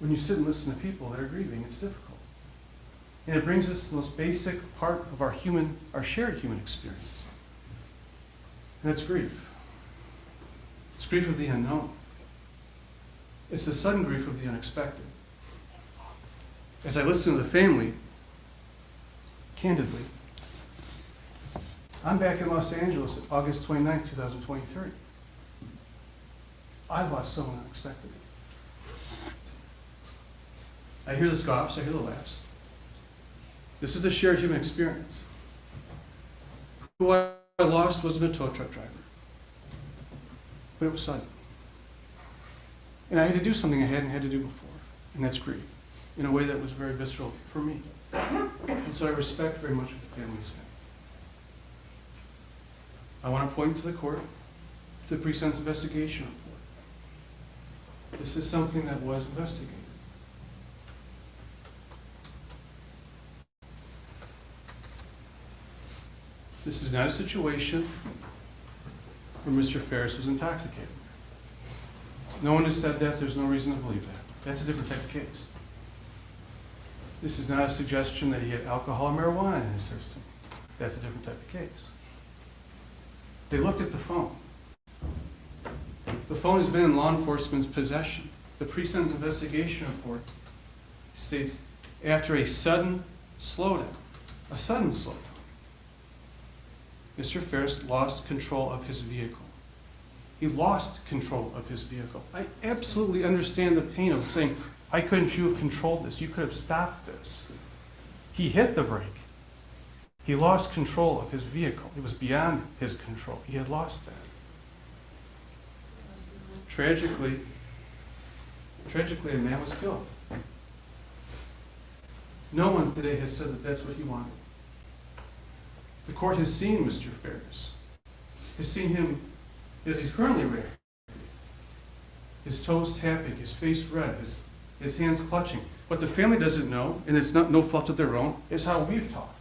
When you sit and listen to people that are grieving, it's difficult. And it brings us to the most basic part of our shared human experience. And that's grief. It's grief of the unknown. It's the sudden grief of the unexpected. As I listen to the family, candidly, I'm back in Los Angeles August 29th, 2023. I lost someone unexpectedly. I hear the scoffs, I hear the laughs. This is the shared human experience. Who I lost wasn't a tow truck driver, but it was sudden. And I had to do something I hadn't had to do before, and that's grieve, in a way that was very visceral for me. And so I respect very much what the family said. I want to point to the court, to the pre-sentence investigation report. This is something that was investigated. This is not a situation where Mr. Ferris was intoxicated. No one has said that. There's no reason to believe that. That's a different type of case. This is not a suggestion that he had alcohol or marijuana in his system. That's a different type of case. They looked at the phone. The phone has been in law enforcement's possession. The pre-sentence investigation report states after a sudden slowdown, Mr. Ferris lost control of his vehicle. He lost control of his vehicle. I absolutely understand the pain of saying, why couldn't you have controlled this? You could have stopped this. He hit the brake. He lost control of his vehicle. It was beyond his control. He had lost that. Tragically, a man was killed. No one today has said that that's what he wanted. The court has seen Mr. Ferris, has seen him as he's currently reacting. His toes tapping, his face red, his hands clutching. What the family doesn't know, and it's no fault of their own, is how we've talked.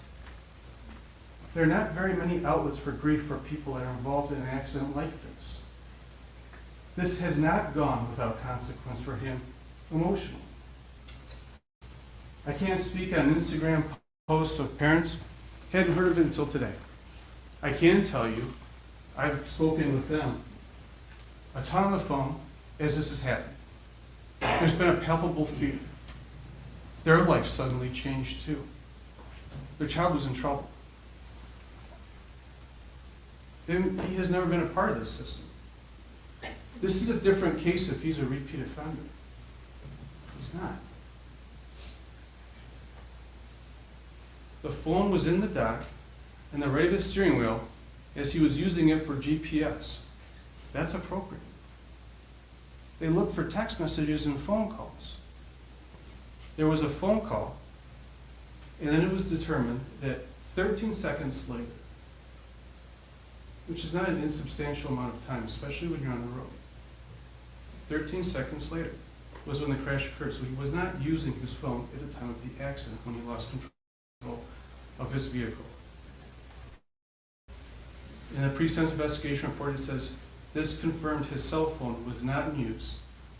There are not very many outlets for grief for people that are involved in an accident like this. This has not gone without consequence for him emotionally. I can't speak on Instagram posts of parents. Hadn't heard of it until today. I can tell you, I've spoken with them a ton on the phone as this has happened. There's been a palpable fear. Their life suddenly changed too. Their child was in trouble. He has never been a part of this system. This is a different case if he's a repeat offender. He's not. The phone was in the dock and the right of his steering wheel as he was using it for GPS. That's appropriate. They looked for text messages and phone calls. There was a phone call, and then it was determined that 13 seconds later, which is not an insubstantial amount of time, especially when you're on the road, 13 seconds later was when the crash occurred. So he was not using his phone at the time of the accident when he lost control of his vehicle. In the pre-sentence investigation report, it says this confirmed his cell phone was not in use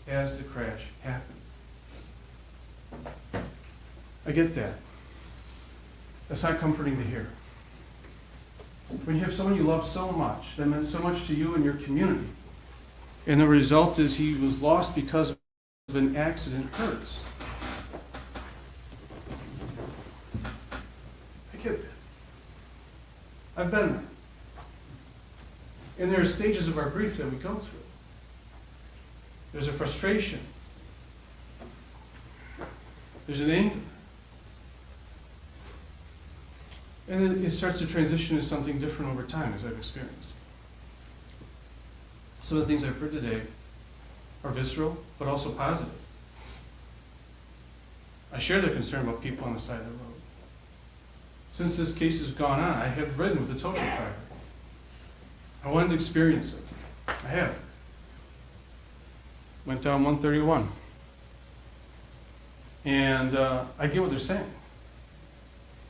as the crash happened. I get that. That's not comforting to hear. When you have someone you love so much, that meant so much to you and your community, and the result is he was lost because of an accident, hurts. I get that. I've been there. And there are stages of our grief that we go through. There's a frustration. There's an anger. And then it starts to transition to something different over time, as I've experienced. Some of the things I've heard today are visceral, but also positive. I share the concern about people on the side of the road. Since this case has gone on, I have ridden with a tow truck driver. I wanted to experience it. I have. Went down 131. And I get what they're saying.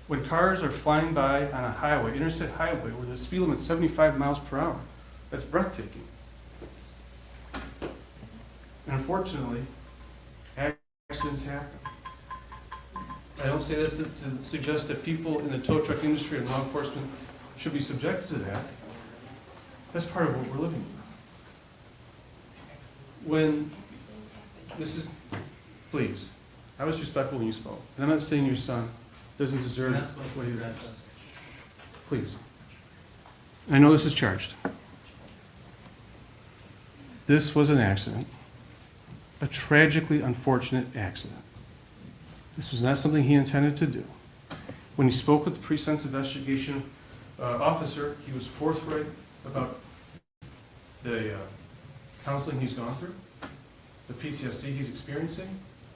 When cars are flying by on a highway, interstate highway, where the speed limit is 75 miles per hour, that's breathtaking. And unfortunately, accidents happen. I don't say that to suggest that people in the tow truck industry and law enforcement should be subjected to that. That's part of what we're living with. When this is, please, I was respectful when you spoke. And I'm not saying your son doesn't deserve what he does. Please. I know this is charged. This was an accident, a tragically unfortunate accident. This was not something he intended to do. When he spoke with the pre-sentence investigation officer, he was forthright about the counseling he's gone through, the PTSD he's experiencing,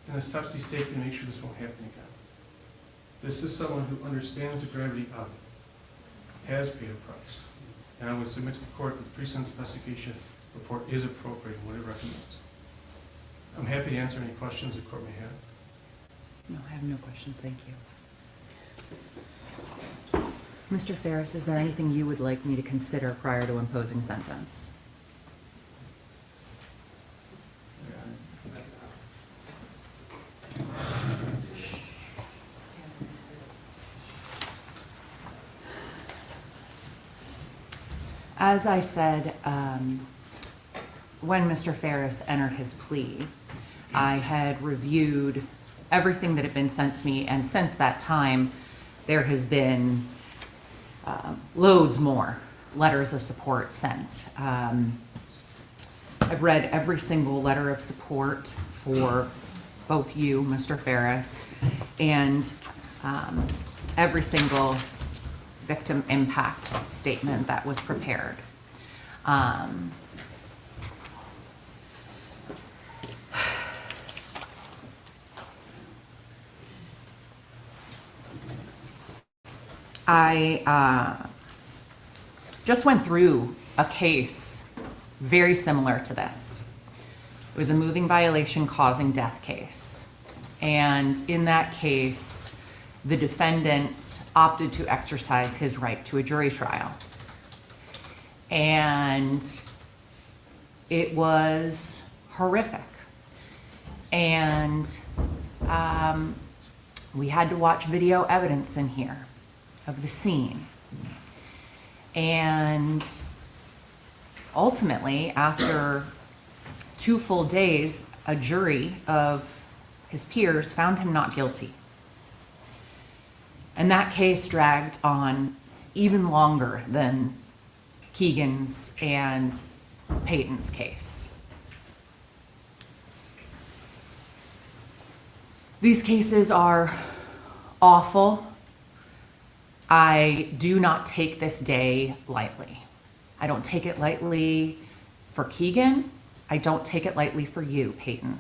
and the steps he's taken to make sure this won't happen again. This is someone who understands the gravity of it, has paid a price, and I would submit to the court that the pre-sentence investigation report is appropriate in what it recommends. I'm happy to answer any questions the court may have. No, I have no questions, thank you. Mr. Ferris, is there anything you would like me to consider prior to imposing sentence? As I said, when Mr. Ferris entered his plea, I had reviewed everything that had been sent to me, and since that time, there has been loads more letters of support sent. I've read every single letter of support for both you, Mr. Ferris, and every single victim impact statement that was prepared. I just went through a case very similar to this. It was a moving violation causing death case. And in that case, the defendant opted to exercise his right to a jury trial. And it was horrific. And we had to watch video evidence in here of the scene. And ultimately, after 2 full days, a jury of his peers found him not guilty. And that case dragged on even longer than Keegan's and Peyton's case. These cases are awful. I do not take this day lightly. I don't take it lightly for Keegan. I don't take it lightly for you, Peyton.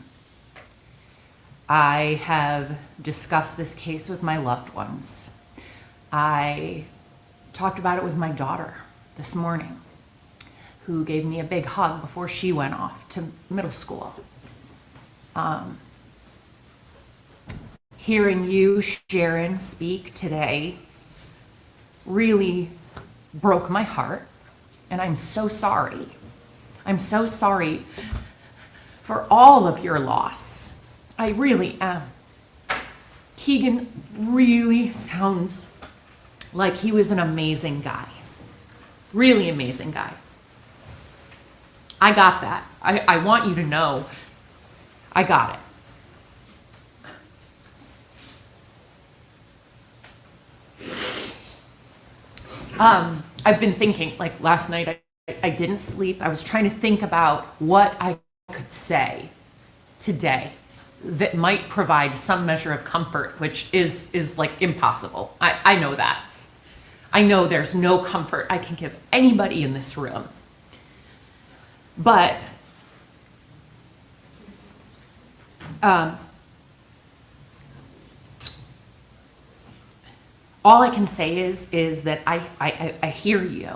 I have discussed this case with my loved ones. I talked about it with my daughter this morning, who gave me a big hug before she went off to middle school. Hearing you, Sharon, speak today really broke my heart, and I'm so sorry. I'm so sorry for all of your loss. I really am. Keegan really sounds like he was an amazing guy. Really amazing guy. I got that. I want you to know I got it. I've been thinking, like last night, I didn't sleep. I was trying to think about what I could say today that might provide some measure of comfort, which is like impossible. I know that. I know there's no comfort I can give anybody in this room. But all I can say is that I hear you.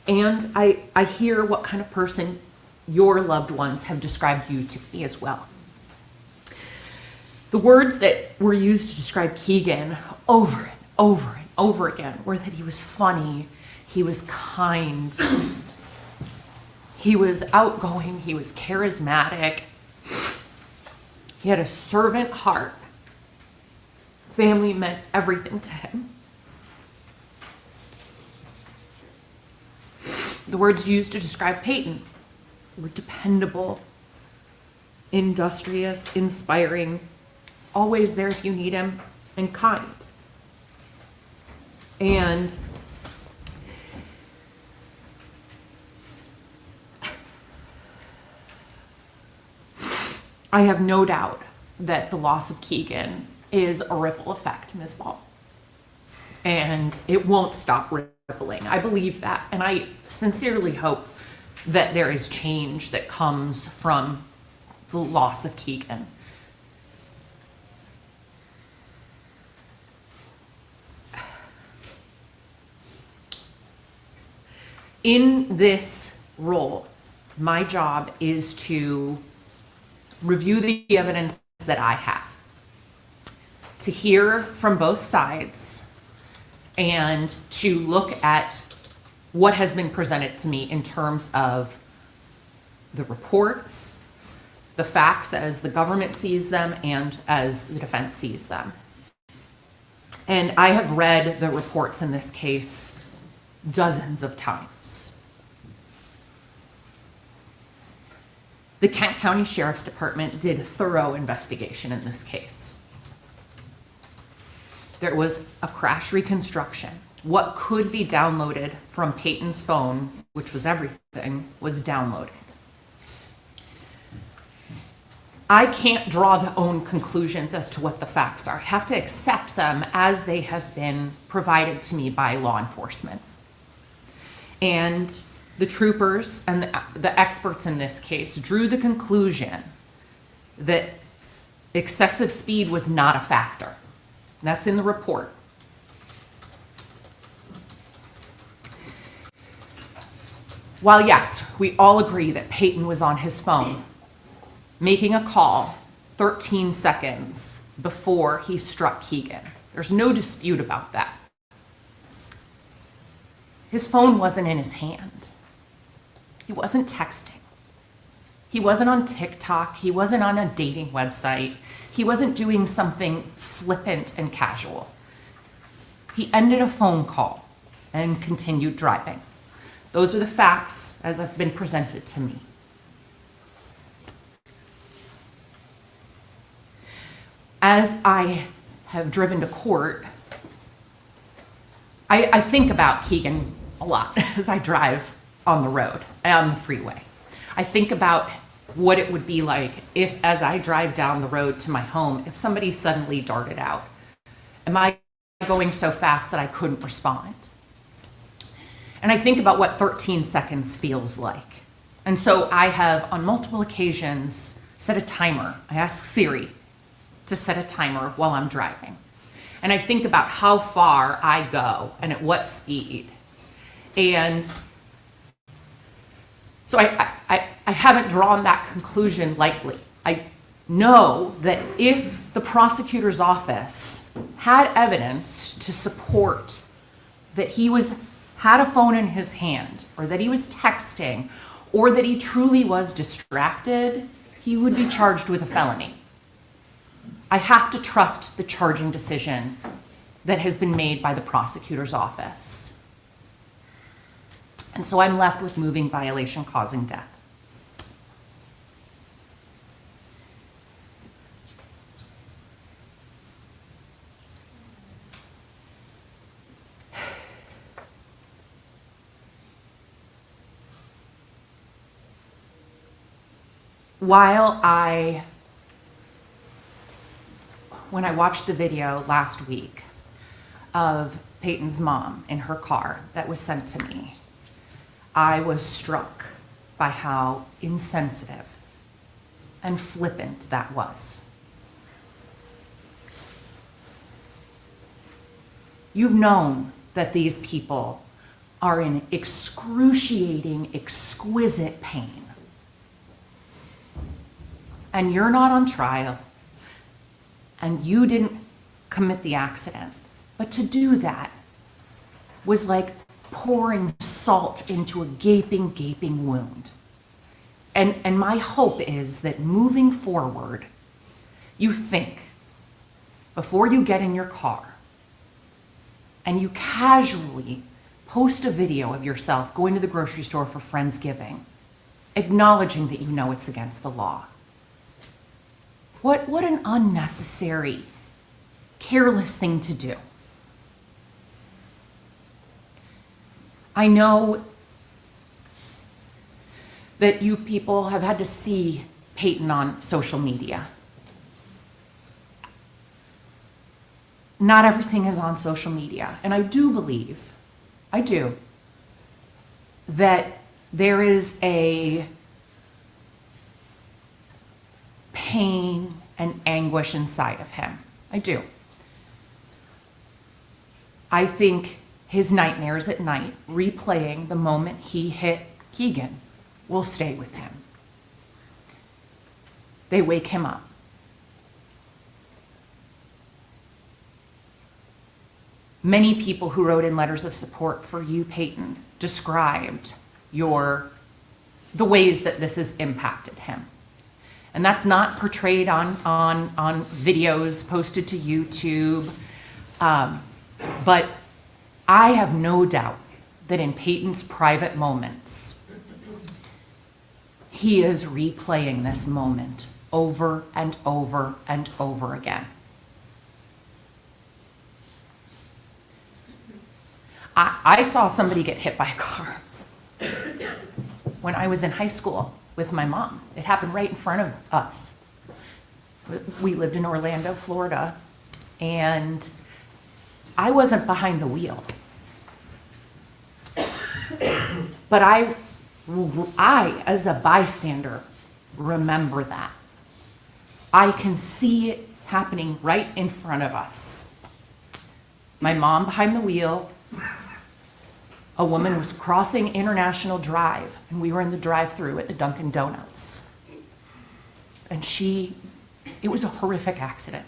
And I hear what kind of person your loved ones have described you to be as well. The words that were used to describe Keegan over and over and over again were that he was funny, he was kind, he was outgoing, he was charismatic, he had a servant heart. Family meant everything to him. The words used to describe Peyton were dependable, industrious, inspiring, always there if you need him, and kind. And I have no doubt that the loss of Keegan is a ripple effect, Ms. Ball. And it won't stop rippling. I believe that. And I sincerely hope that there is change that comes from the loss of Keegan. In this role, my job is to review the evidence that I have, to hear from both sides, and to look at what has been presented to me in terms of the reports, the facts as the government sees them and as the defense sees them. And I have read the reports in this case dozens of times. The Kent County Sheriff's Department did a thorough investigation in this case. There was a crash reconstruction. What could be downloaded from Peyton's phone, which was everything, was downloaded. I can't draw the own conclusions as to what the facts are. I have to accept them as they have been provided to me by law enforcement. And the troopers and the experts in this case drew the conclusion that excessive speed was not a factor. That's in the report. While yes, we all agree that Peyton was on his phone, making a call 13 seconds before he struck Keegan. There's no dispute about that. His phone wasn't in his hand. He wasn't texting. He wasn't on TikTok. He wasn't on a dating website. He wasn't doing something flippant and casual. He ended a phone call and continued driving. Those are the facts as have been presented to me. As I have driven to court, I think about Keegan a lot as I drive on the road, on the freeway. I think about what it would be like if, as I drive down the road to my home, if somebody suddenly darted out. Am I going so fast that I couldn't respond? And I think about what 13 seconds feels like. And so I have, on multiple occasions, set a timer. I ask Siri to set a timer while I'm driving. And I think about how far I go and at what speed. And so I haven't drawn that conclusion lightly. I know that if the prosecutor's office had evidence to support that he had a phone in his hand, or that he was texting, or that he truly was distracted, he would be charged with a felony. I have to trust the charging decision that has been made by the prosecutor's office. And so I'm left with moving violation causing death. when I watched the video last week of Peyton's mom in her car that was sent to me, I was struck by how insensitive and flippant that was. You've known that these people are in excruciating, exquisite pain. And you're not on trial, and you didn't commit the accident. But to do that was like pouring salt into a gaping, gaping wound. And my hope is that moving forward, you think before you get in your car and you casually post a video of yourself going to the grocery store for Friendsgiving, acknowledging that you know it's against the law. What an unnecessary, careless thing to do. I know that you people have had to see Peyton on social media. Not everything is on social media, and I do believe, that there is a pain and anguish inside of him. I do. I think his nightmares at night, replaying the moment he hit Keegan, will stay with him. They wake him up. Many people who wrote in letters of support for you, Peyton, described the ways that this has impacted him. And that's not portrayed on videos posted to YouTube. But I have no doubt that in Peyton's private moments, he is replaying this moment over and over and over again. I saw somebody get hit by a car when I was in high school with my mom. It happened right in front of us. We lived in Orlando, Florida, and I wasn't behind the wheel. But I, as a bystander, remember that. I can see it happening right in front of us. My mom behind the wheel. A woman was crossing International Drive, and we were in the drive-thru at the Dunkin' Donuts. And it was a horrific accident.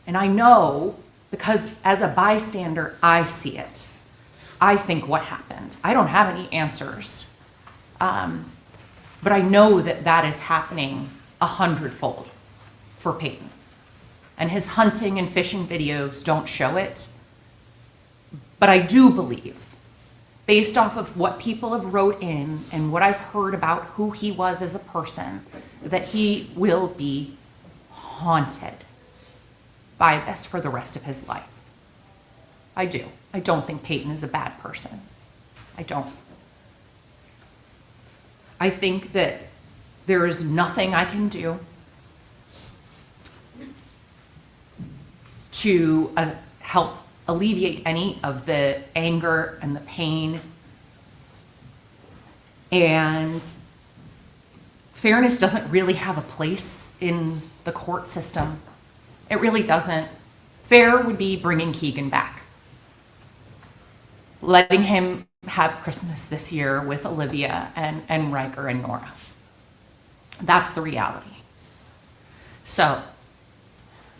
And I know, because as a bystander, I see it. I think what happened. I don't have any answers. But I know that that is happening 100-fold for Peyton. And his hunting and fishing videos don't show it. But I do believe, based off of what people have wrote in and what I've heard about who he was as a person, that he will be haunted by this for the rest of his life. I do. I don't think Peyton is a bad person. I don't. I think that there is nothing I can do to help alleviate any of the anger and the pain. And fairness doesn't really have a place in the court system. It really doesn't. Fair would be bringing Keegan back. Letting him have Christmas this year with Olivia and Riker and Nora. That's the reality. So,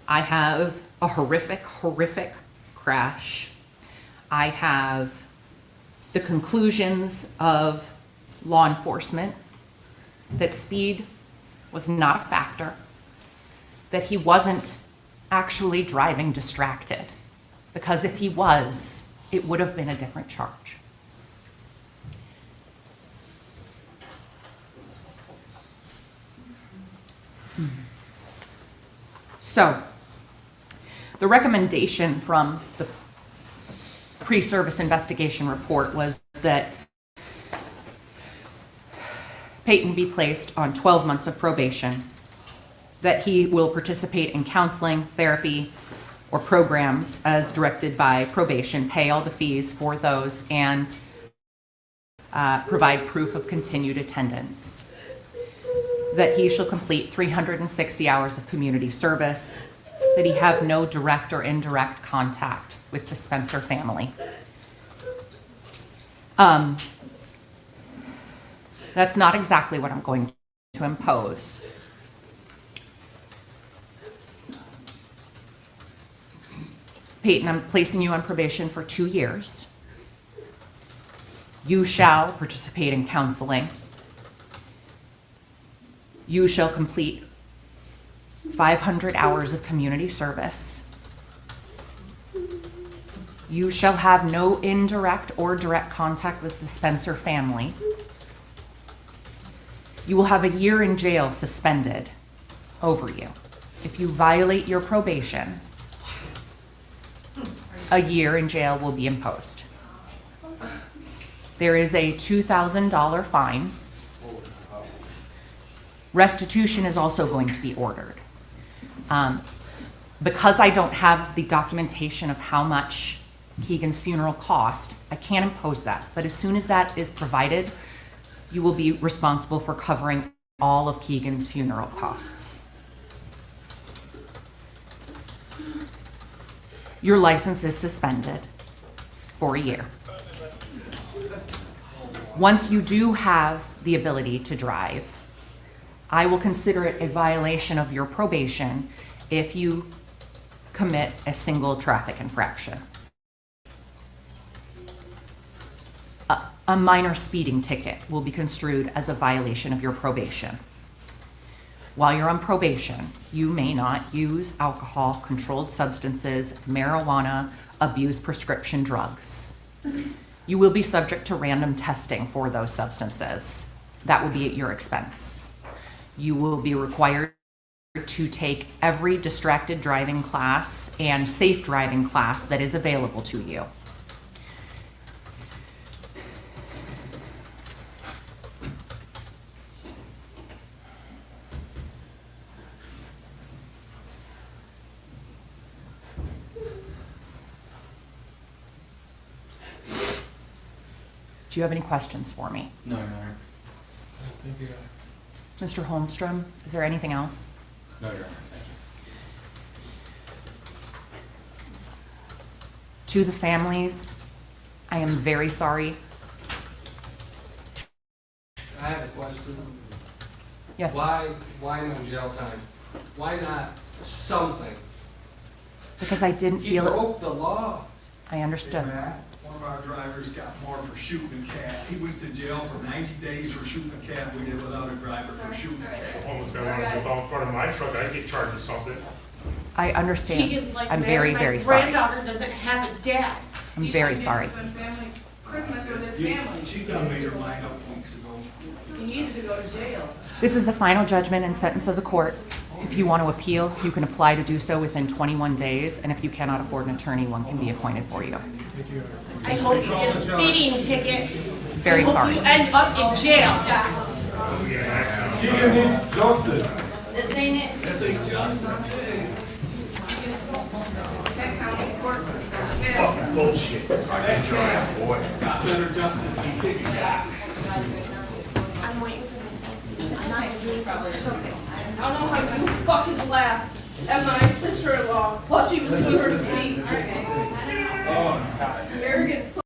I have a horrific, horrific crash. I have the conclusions of law enforcement that speed was not a factor, that he wasn't actually driving distracted, because if he was, it would have been a different charge. So, the recommendation from the pre-service investigation report was that Peyton be placed on 12 months of probation, that he will participate in counseling, therapy, or programs as directed by probation, pay all the fees for those, and provide proof of continued attendance. That he shall complete 360 hours of community service, that he have no direct or indirect contact with the Spencer family. That's not exactly what I'm going to impose. Peyton, I'm placing you on probation for 2 years. You shall participate in counseling. You shall complete 500 hours of community service. You shall have no indirect or direct contact with the Spencer family. You will have a year in jail suspended over you. If you violate your probation, a year in jail will be imposed. There is a $2,000 fine. Restitution is also going to be ordered. Because I don't have the documentation of how much Keegan's funeral cost, I can't impose that. But as soon as that is provided, you will be responsible for covering all of Keegan's funeral costs. Your license is suspended for a year. Once you do have the ability to drive, I will consider it a violation of your probation if you commit a single traffic infraction. A minor speeding ticket will be construed as a violation of your probation. While you're on probation, you may not use alcohol, controlled substances, marijuana, abuse prescription drugs. You will be subject to random testing for those substances. That will be at your expense. You will be required to take every distracted driving class and safe driving class that is available to you. Do you have any questions for me? No, Your Honor. Thank you. Mr. Holmstrom, is there anything else? No, Your Honor. Thank you. To the families, I am very sorry. I have a question. Yes. Why no jail time? Why not something? Because I didn't He feel it. broke the law. I understood. One of our drivers got more for shooting a cat. He went to jail for 90 days for shooting a cat. We did without a driver for shooting a cat. If a homeless guy wanted to jump out in front of my truck, I'd get charged with something. I understand. Keegan's like, I'm "Man, very, very My sorry. granddaughter doesn't have a dad." I'm very sorry. Christmas with his family. She done made her mind up weeks ago. He needs to go to jail. This is a final judgment and sentence of the court. If you want to appeal, you can apply to do so within 21 days, and if you cannot afford an attorney, one can be appointed for you. I hope you get a speeding ticket. Very I hope sorry. you end up in jail. Keegan needs justice. This ain't it. This ain't justice. Fucking bullshit. Got better justice than Keegan got. I'm waiting for this. I'm not doing this. I don't know how you fucking laughed at my sister-in-law while she was doing her speech. Oh, Arrogant